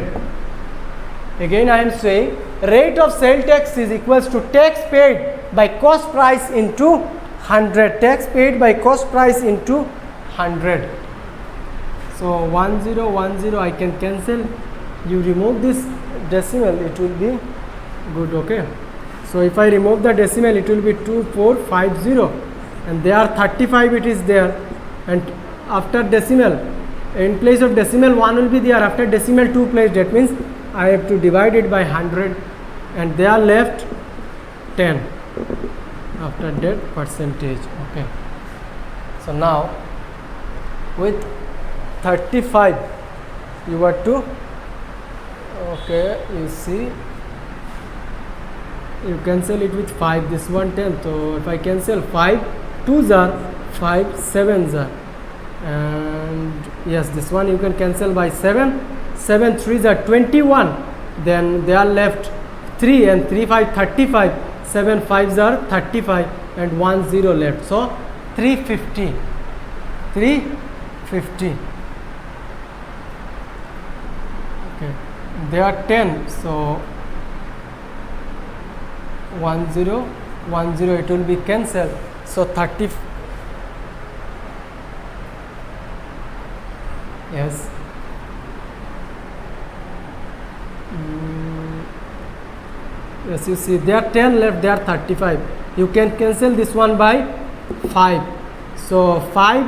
Again I am saying rate of sale tax is equals to tax paid by cost price into 100. Tax paid by cost price into 100. So 1010 I can cancel. You remove this decimal, it will be good. Okay. So if I remove the decimal, it will be 2450 and there 35 it is there, and after decimal, in place of decimal 1 will be there, after decimal 2 place. That means I have to divide it by 100 and they are left 10 after that percentage. Okay. So now with 35 you have to, okay, you see, you cancel it with 5, this one 10. So if I cancel 5 2s are 5 7s are, and yes, this one you can cancel by 7 7 3s are 21. Then they are left 3 and 3 5 35, 7 5s are 35 and 1 0 left. So 350. Okay, they are 10. So 10 it will be cancelled. So 30. Yes. Yes, you see there are 10 left, there are 35. You can cancel this one by 5. So 5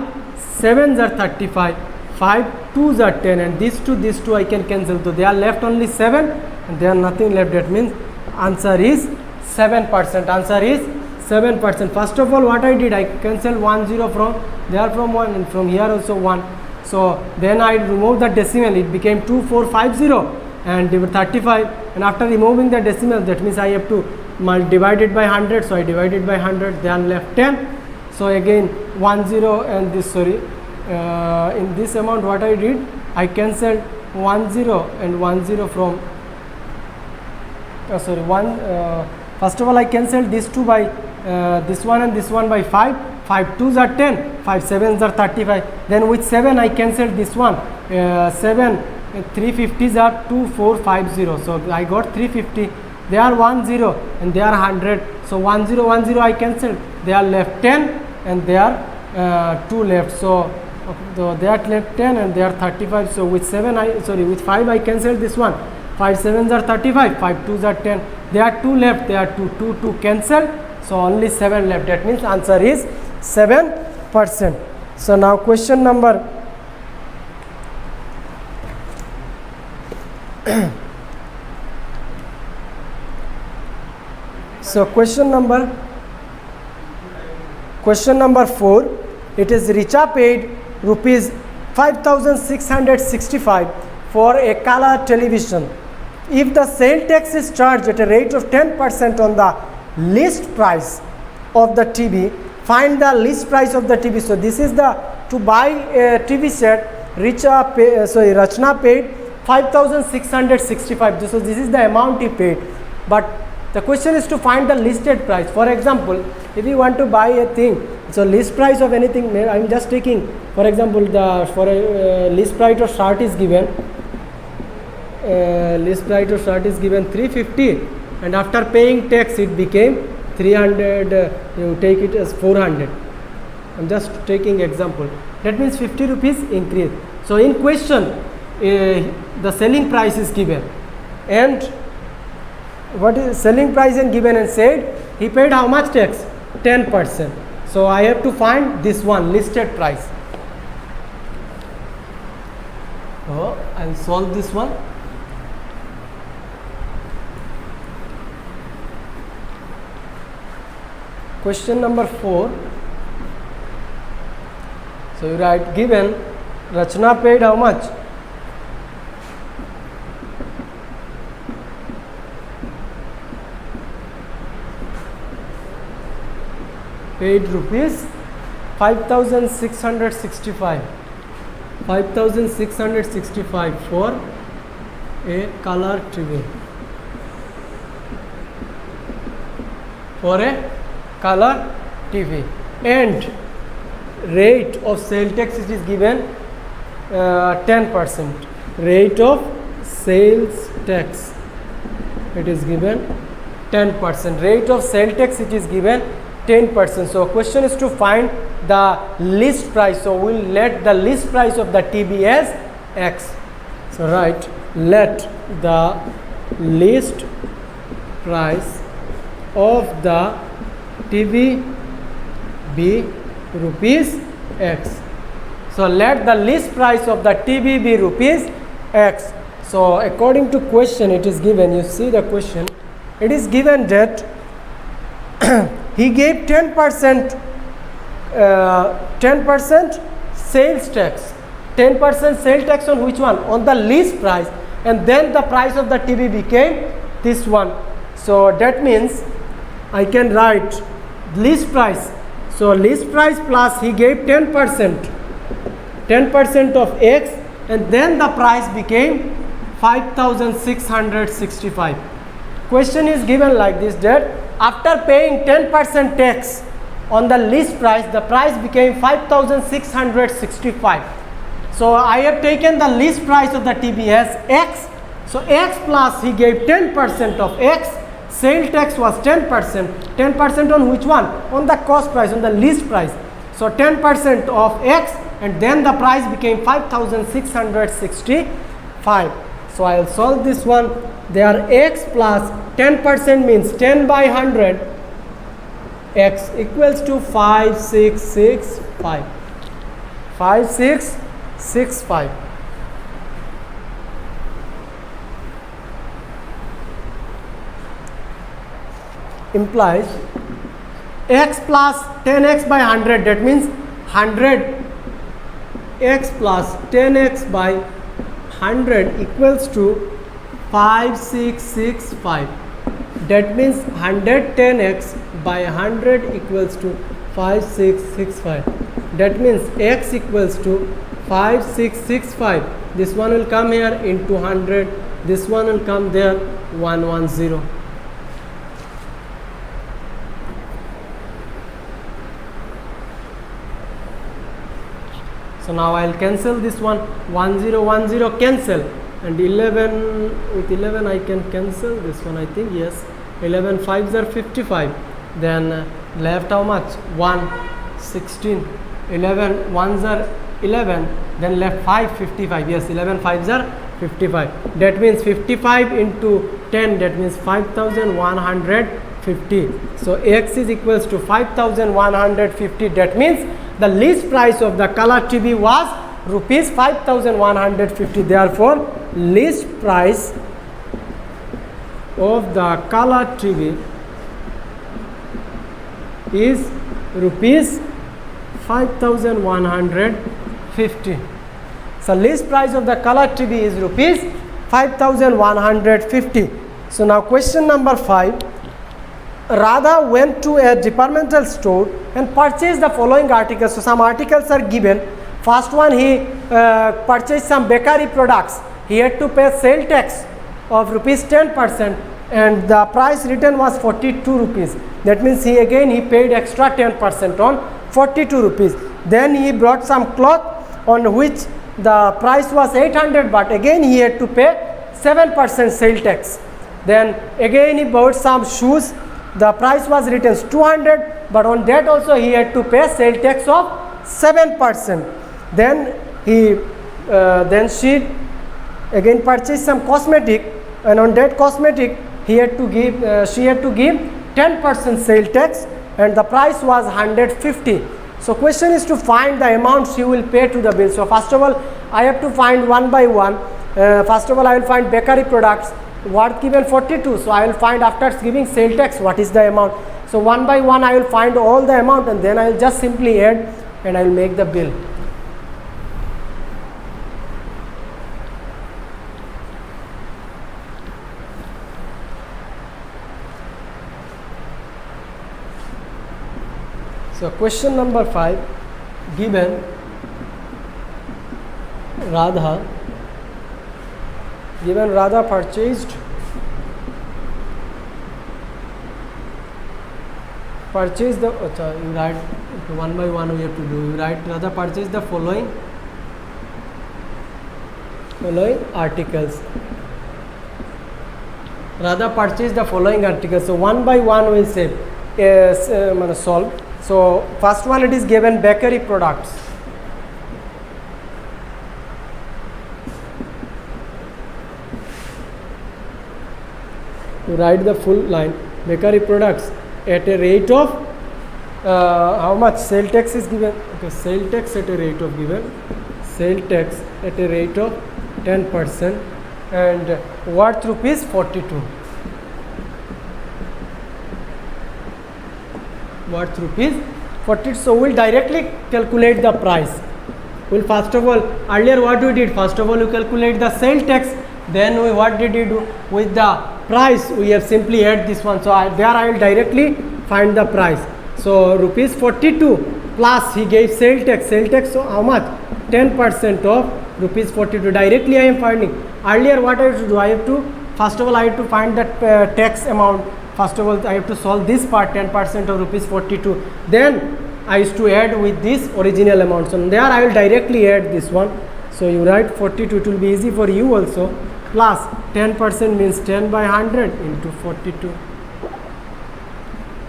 7s are 35, 5 2s are 10, and these two I can cancel. So they are left only 7 and there are nothing left. That means answer is 7%. Answer is 7%. First of all, what I did, I cancelled 1 0 from there, from 1, and from here also 1. So then I removed the decimal, it became 2450 and 35, and after removing the decimal, that means I have to divide it by 100. So I divided by 100, then left 10. So again 10 and this, sorry, in this amount what I did, I cancelled 10 and 10 from first of all I cancelled these two by this one and this one by 5. 5 2s are 10, 5 7s are 35. Then with 7 I cancelled this one, 7 and 350s are 2450. So I got 350. They are 10 and they are 100. So 1010 I cancelled. They are left 10 and they are 2 left. So they are left 10 and they are 35. So with 5 I cancelled this one. 5 sevens are 35. 5 twos are 10. There are 2 left. There are 2 cancelled. So only 7 left. That means answer is 7%. So now question number question number 4. It is Richa paid rupees 5,665 for a color television. If the sale tax is charged at a rate of 10% on the list price of the TV, find the list price of the TV. So this is to buy a TV set. Rachna paid 5,665. So this is the amount he paid. But the question is to find the listed price. For example, if you want to buy a thing, so list price of anything, I am just taking, for example, for a list price of shirt is given. List price of shirt is given 350, and after paying tax it became 300. You take it as 400. I am just taking example. That means 50 rupees increase. So in question, the selling price is given, and what is selling price and given and said he paid how much tax? 10%. So I have to find this one, listed price. So I will solve this one. Question number 4. So you write, given Rachna paid how much? Paid rupees 5,665. 5,665 for a color TV. For a color TV. And rate of sale tax it is given 10%. Rate of sales tax it is given 10%. Rate of sale tax it is given 10%. So question is to find the list price. So we'll let the list price of the TV as X. So right, let the list price of the TV be rupees X. So let the list price of the TV be rupees X. So according to question it is given, you see the question, it is given that he gave 10% sales tax. 10% sales tax on which one? On the list price, and then the price of the TV became this one. So that means I can write list price. So list price plus he gave 10% of X, and then the price became 5,665. Question is given like this, that after paying 10% tax on the list price, the price became 5,665. So I have taken the list price of the TV as X. So X plus he gave 10% of X. Sale tax was 10%. 10% on which one? On the cost price, on the list price. So 10% of X, and then the price became 5,665. So I will solve this one. There X plus 10% means 10 by 100. X equals to 5665. 5665. Implies X plus 10x by 100. That means 100 X plus 10x by 100 equals to 5665. That means 110x by 100 equals to 5665. That means x equals to 5665. This one will come here into 100. This one will come there, 110. So now I will cancel this one. 1010 cancel. and 11, with 11 I can cancel this one, I think. Yes, 11 5s are 55. Then left how much? 1 16. 11 1s are 11, then left 5 55. Yes, 11 5s are 55. That means 55 into 10, that means 5150. So X is equals to 5150. That means the list price of the color TV was rupees 5150. Therefore list price of the color TV is rupees 5150. So list price of the color TV is rupees 5150. So now question number 5. Radha went to a departmental store and purchased the following articles. So some articles are given. First one, he purchased some bakery products. He had to pay sale tax of rupees 10%, and the price written was 42 rupees. That means he paid extra 10% on 42 rupees. Then he brought some cloth on which the price was 800, but again he had to pay 7% sale tax. Then again he bought some shoes. The price was written 200, but on that also he had to pay sale tax of 7%. Then she again purchased some cosmetic, and on that cosmetic she had to give 10% sale tax, and the price was 150. So question is to find the amount she will pay to the bill. So first of all I have to find one by one. First of all I will find bakery products, worth given 42. So I will find after giving sale tax what is the amount. So one by one I will find all the amount, and then I will just simply add and I will make the bill. So question number 5, given Radha purchased the, you write one by one we have to do. You write Radha purchased the following articles. Radha purchased the following articles. So one by one we will say solve. So first one, it is given bakery products. You write the full line. Bakery products at a rate of how much? Sale tax is given. Okay, sale tax at a rate of given. Sale tax at a rate of 10% and worth rupees 42. Worth rupees 40. So we'll directly calculate the price. Well, first of all, earlier what we did, first of all you calculate the sale tax, then what did you do with the price? We have simply add this one. So I will directly find the price. So rupees 42 plus he gave sale tax. So how much? 10% of rupees 42. Directly I am finding. Earlier what I have to do, first of all I have to find that tax amount. First of all I have to solve this part, 10% of rupees 42. Then I used to add with this original amount. So there I will directly add this one. So you write 42, it will be easy for you also. Plus 10% means 10 by 100 into 42.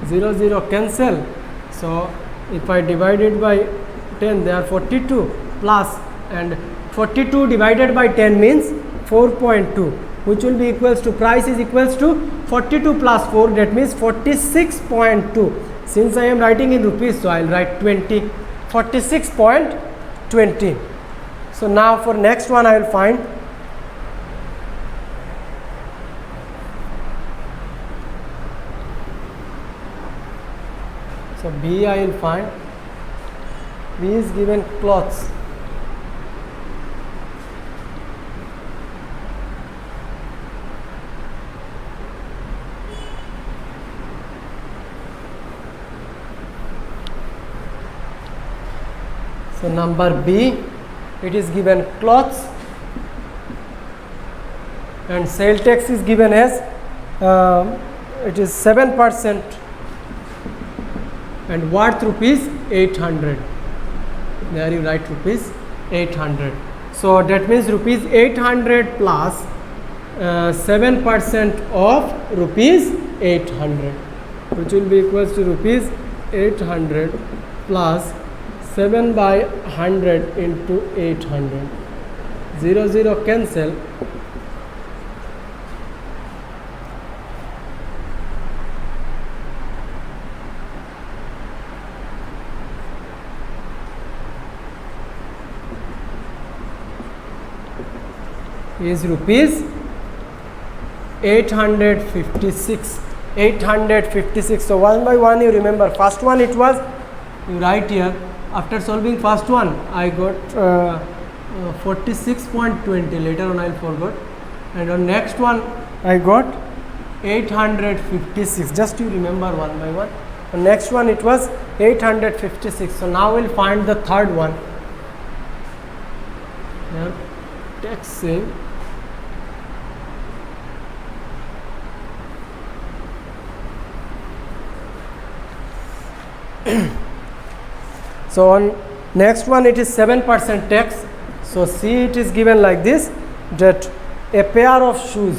0 0 cancel. So if I divide it by 10, they are 42 plus, and 42 divided by 10 means 4.2, which will be equals to, price is equals to 42 plus 4, that means 46.2. Since I am writing in rupees, so I will write 20, 46.20. So now for next one I will find. So B I will find. B is given clothes. So number B, it is given clothes, and sale tax is given as it is 7% and worth rupees 800. There you write rupees 800. So that means rupees 800 plus 7% of rupees 800, which will be equals to rupees 800 plus 7 by 100 into 800. 0 0 cancel. Is rupees 856. 856. So one by one you remember. First one it was, you write here, after solving first one I got 46.20. later on I forgot, and on next one I got 856. just you remember one by one. The next one it was 856. So now we'll find the third one. Here tax sale. So on next one it is 7% tax. So see, it is given like this, that a pair of shoes,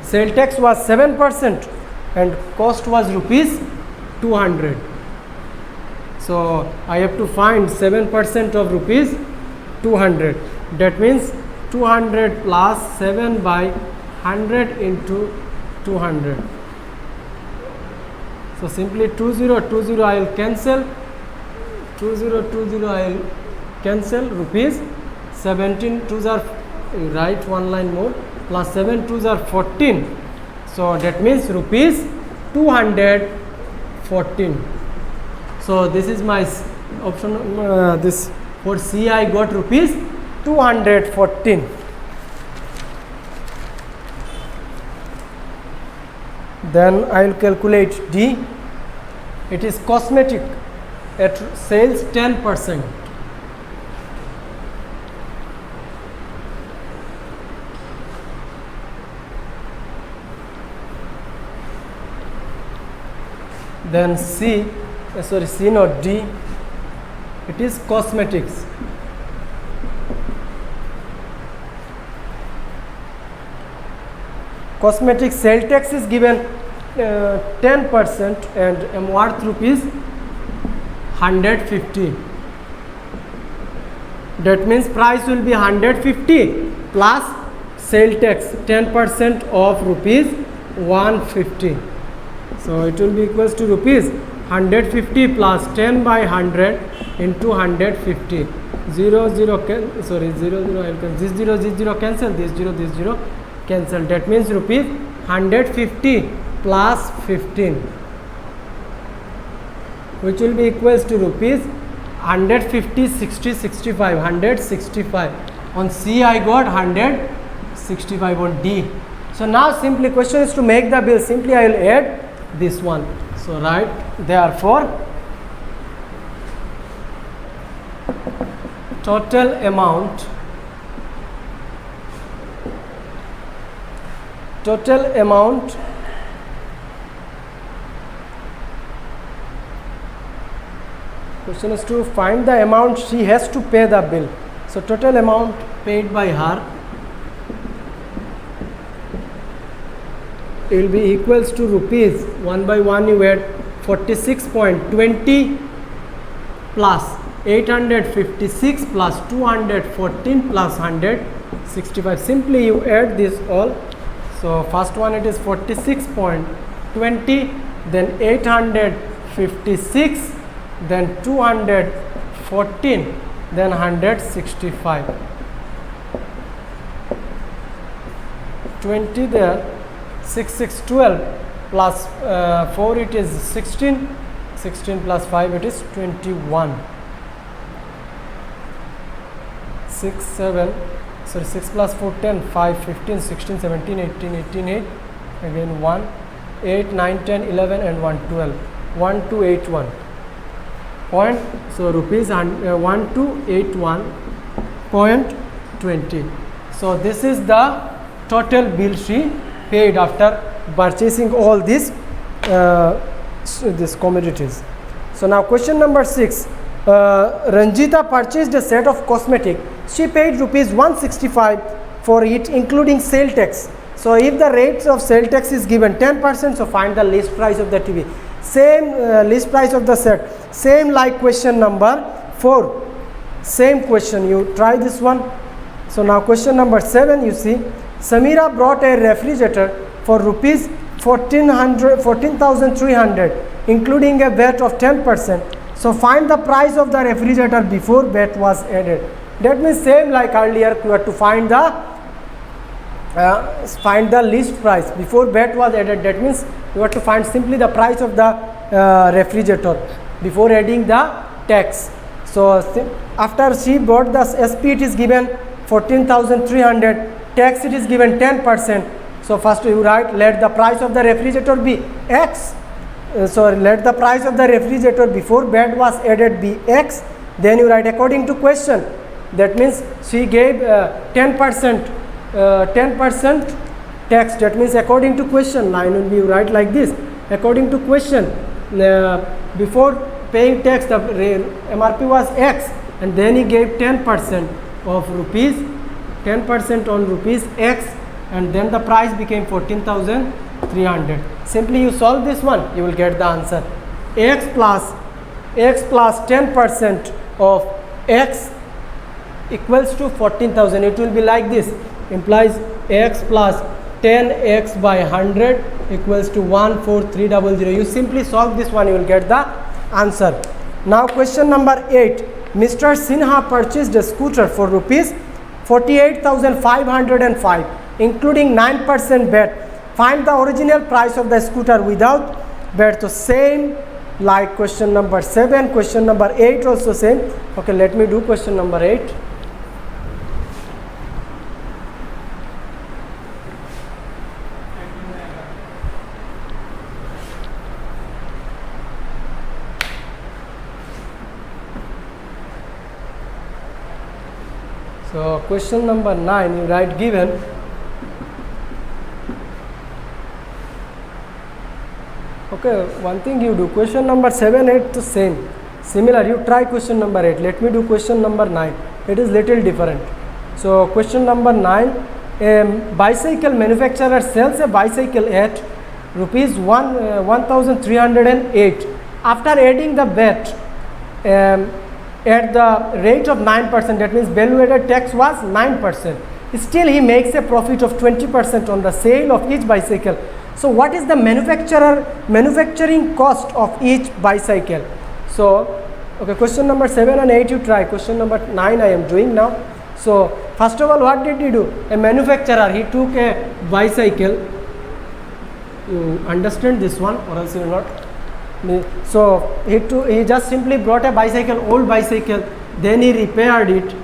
sale tax was 7% and cost was rupees 200. So I have to find 7% of rupees 200. That means 200 plus 7 by 100 into 200. So simply 20 20 I will cancel, 20 20 I will cancel, rupees 17 2s are, write one line more, plus 7 2s are 14. So that means rupees 214. So this is my option. This for C I got rupees 214. Then I will calculate D. It is cosmetic at sales 10%. Then C not D, it is cosmetics. Cosmetic sale tax is given 10% and am worth rupees 150. That means price will be 150 plus sale tax 10% of rupees 150. So it will be equals to rupees 150 plus 10 by 100 into 150. 0 0 sorry 0 0 I will cancel. This 0 cancel, this 0 cancel. That means rupees 150 plus 15, which will be equals to rupees 150 60 65 165. On C I got 165 on D. So now simply question is to make the bill. Simply I will add this one. So write therefore total amount question is to find the amount she has to pay the bill. So total amount paid by her will be equals to rupees, one by one you add 46.20 plus 856 plus 214 plus 165. Simply you add this all. So first one it is 46.20, then 856, then 214, then 165. 20 there, 6 6 12 plus 4 it is 16, 16 plus 5 it is 21. 6 7 sorry 6 plus 4 10, 5 15 16 17 18 18 8, again 1 8 9 10 11 and 1 12, 1281 point. So rupees 1281.20. So this is the total bill she paid after purchasing all these these commodities. So now question number 6, Ranjita purchased a set of cosmetic. She paid rupees 165 for it, including sale tax. So if the rates of sale tax is given 10%, so find the list price of the TV. Same list price of the set. Same like question number 4. Same question. You try this one. So now question number 7, you see, Samira brought a refrigerator for rupees 14,300, including a VAT of 10%. So find the price of the refrigerator before VAT was added. That means same like earlier, you have to find the list price before VAT was added. That means you have to find simply the price of the refrigerator before adding the tax. So after she bought the SP, it is given 14,300, tax it is given 10%. So first you write, let the price of the refrigerator be X. So let the price of the refrigerator before VAT was added be X. Then you write according to question. That means she gave 10% tax. That means according to question, line will be write like this. According to question, before paying tax the MRP was X, and then he gave 10% of rupees, 10% on rupees X, and then the price became 14,300. Simply you solve this one, you will get the answer. X plus 10% of X equals to 14,000. It will be like this, implies X plus 10x by 100 equals to 14300. You simply solve this one, you will get the answer. Now question number 8. Mr. Sinha purchased a scooter for rupees 48,505, including 9% VAT. Find the original price of the scooter without VAT. So same like question number 7, question number 8 also same. Okay, let me do question number 8. So question number 9, you write given. Okay, one thing you do, question number 7, 8 to same. Similar, you try question number 8. Let me do question number 9. It is little different. So question number 9, a bicycle manufacturer sells a bicycle at rupees 1,308. After adding the VAT, at the rate of 9%, that means value added tax was 9%. Still he makes a profit of 20% on the sale of each bicycle. So what is the manufacturing cost of each bicycle? So okay, question number 7 and 8 you try. Question number 9 I am doing now. So first of all, what did he do? A manufacturer, he took a bicycle. You understand this one or else you will not. So he just simply brought a bicycle, old bicycle, then he repaired it.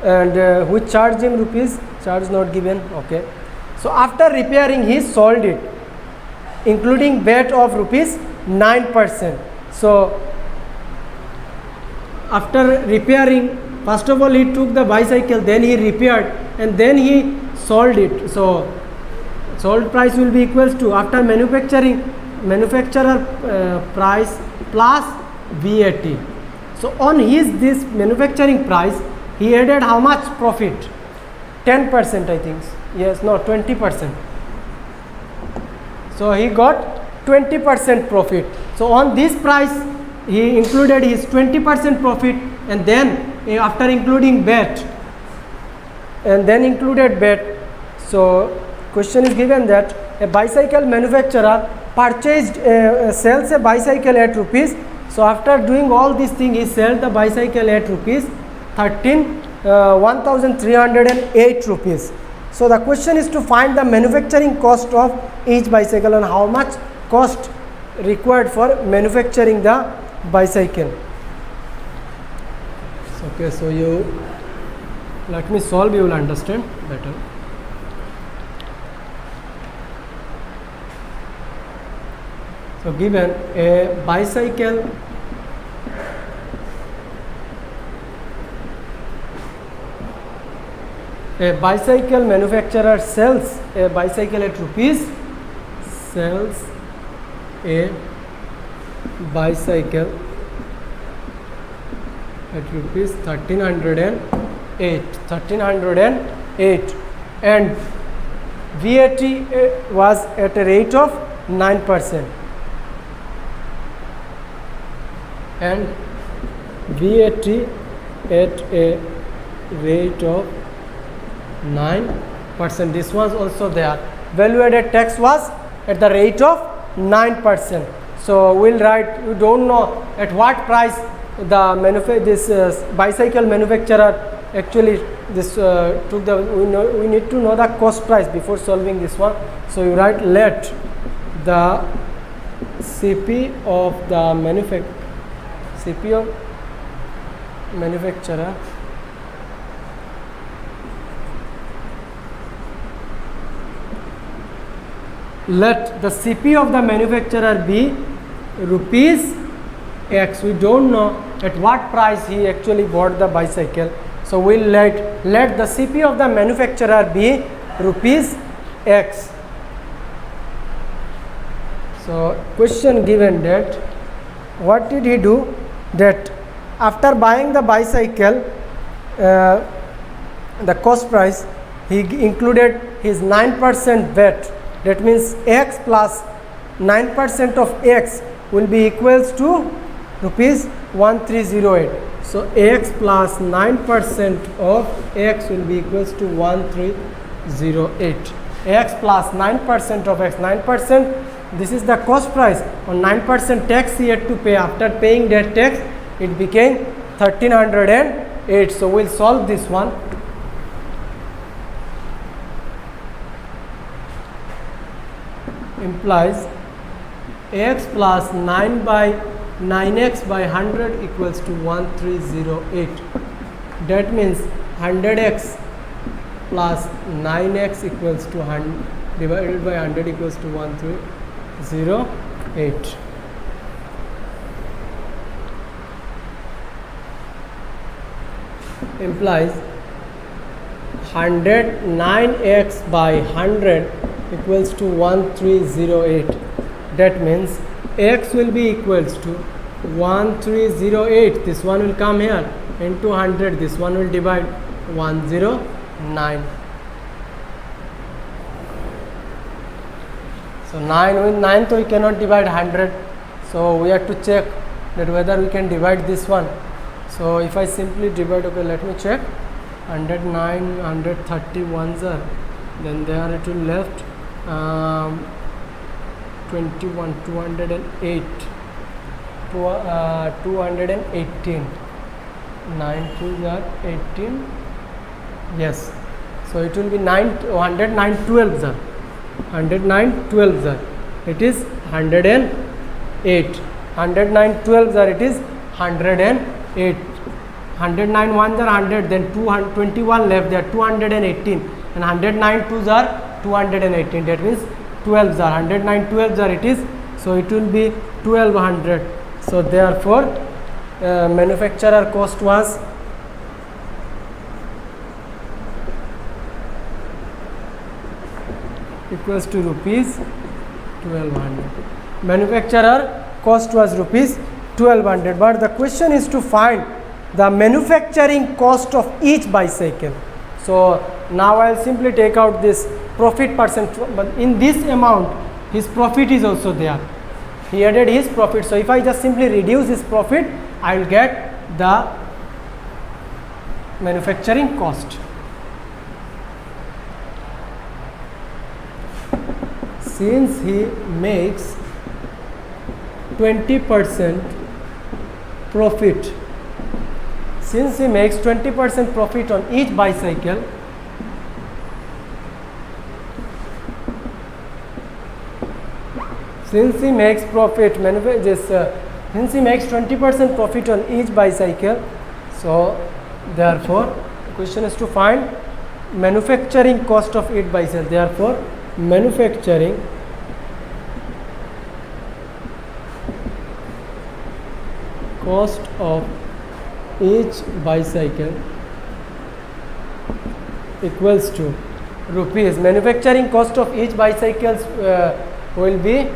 And who charged him rupees? Charge not given. Okay. So after repairing, he sold it, including VAT of rupees 9%. So after repairing, first of all he took the bicycle, then he repaired, and then he sold it. So sold price will be equals to, after manufacturer price plus VAT. So on this manufacturing price, he added how much profit? 10% I think. Yes, no, 20%. So he got 20% profit. So on this price, he included his 20% profit, and then after including VAT, and then included VAT. So question is given that a bicycle manufacturer sells a bicycle at rupees. So after doing all these things, he sells the bicycle at rupees 1,308 rupees. So the question is to find the manufacturing cost of each bicycle and how much cost required for manufacturing the bicycle. Okay, so you let me solve, you will understand better. So given a bicycle manufacturer sells a bicycle at rupees, sells a bicycle at rupees 1308 and VAT was at a rate of 9% and VAT at a rate of 9%. This was also there. Value added tax was at the rate of 9%. So we'll write, you don't know at what price the bicycle manufacturer actually took the, we need to know the cost price before solving this one. So you write, let the CP of the manufacturer let the CP of the manufacturer be rupees X. We don't know at what price he actually bought the bicycle. So we'll let the CP of the manufacturer be rupees X. So question given that what did he do, that after buying the bicycle, the cost price, he included his 9% VAT. That means X plus 9% of X will be equals to rupees 1308. So X plus 9% of X will be equals to 1308. X plus 9% of X, 9%, this is the cost price. On 9% tax he had to pay. After paying that tax, it became 1308. So we'll solve this one. Implies X plus 9x by 100 equals to 1308. That means 100x plus 9x equals to 100 divided by 100 equals to 1308. Implies 109x by 100 equals to 1308. That means X will be equals to 1308. This one will come here into 100. This one will divide 109. So 9 with 9, so we cannot divide 100. So we have to check that whether we can divide this one. So if I simply divide, okay, let me check. 109, 131 are, then there it will left 21, 208, 218, 9 2s are 18, yes. So it will be 109 12s are, 109 12s are, it is 108, 109 12s are, it is 108, 109 ones are 100, then 221 left, there 218, and 109 2s are 218, that means 12s are, 109 12s are, it is, so it will be 1200. So therefore manufacturer cost was equals to rupees 1200. Manufacturer cost was rupees 1200, but the question is to find the manufacturing cost of each bicycle. So now I will simply take out this profit percent, but in this amount his profit is also there. He added his profit. So if I just simply reduce his profit, I will get the manufacturing cost. Since he makes 20% profit, since he makes 20% profit on each bicycle, since he makes profit, since he makes 20% profit on each bicycle, so therefore the question is to find manufacturing cost of each bicycle. Therefore manufacturing cost of each bicycle equals to rupees. Manufacturing cost of each bicycle will be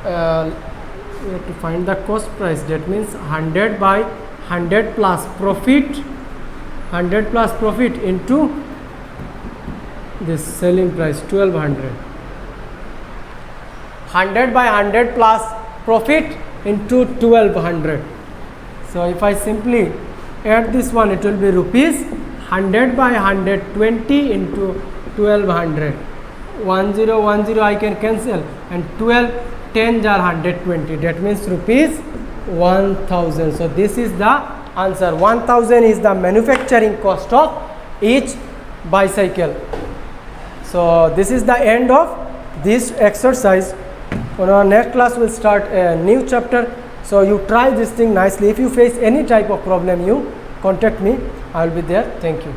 we have to find the cost price. That means 100 by 100 plus profit, 100 plus profit into this selling price 1200. 100 by 100 plus profit into 1200. So if I simply add this one, it will be rupees 100 by 120 into 1200. 1010 I can cancel, and 12 10s are 120. That means rupees 1000. So this is the answer. 1000 is the manufacturing cost of each bicycle. So this is the end of this exercise. On our next class we'll start a new chapter. So you try this thing nicely. If you face any type of problem, you contact me. I will be there. Thank you.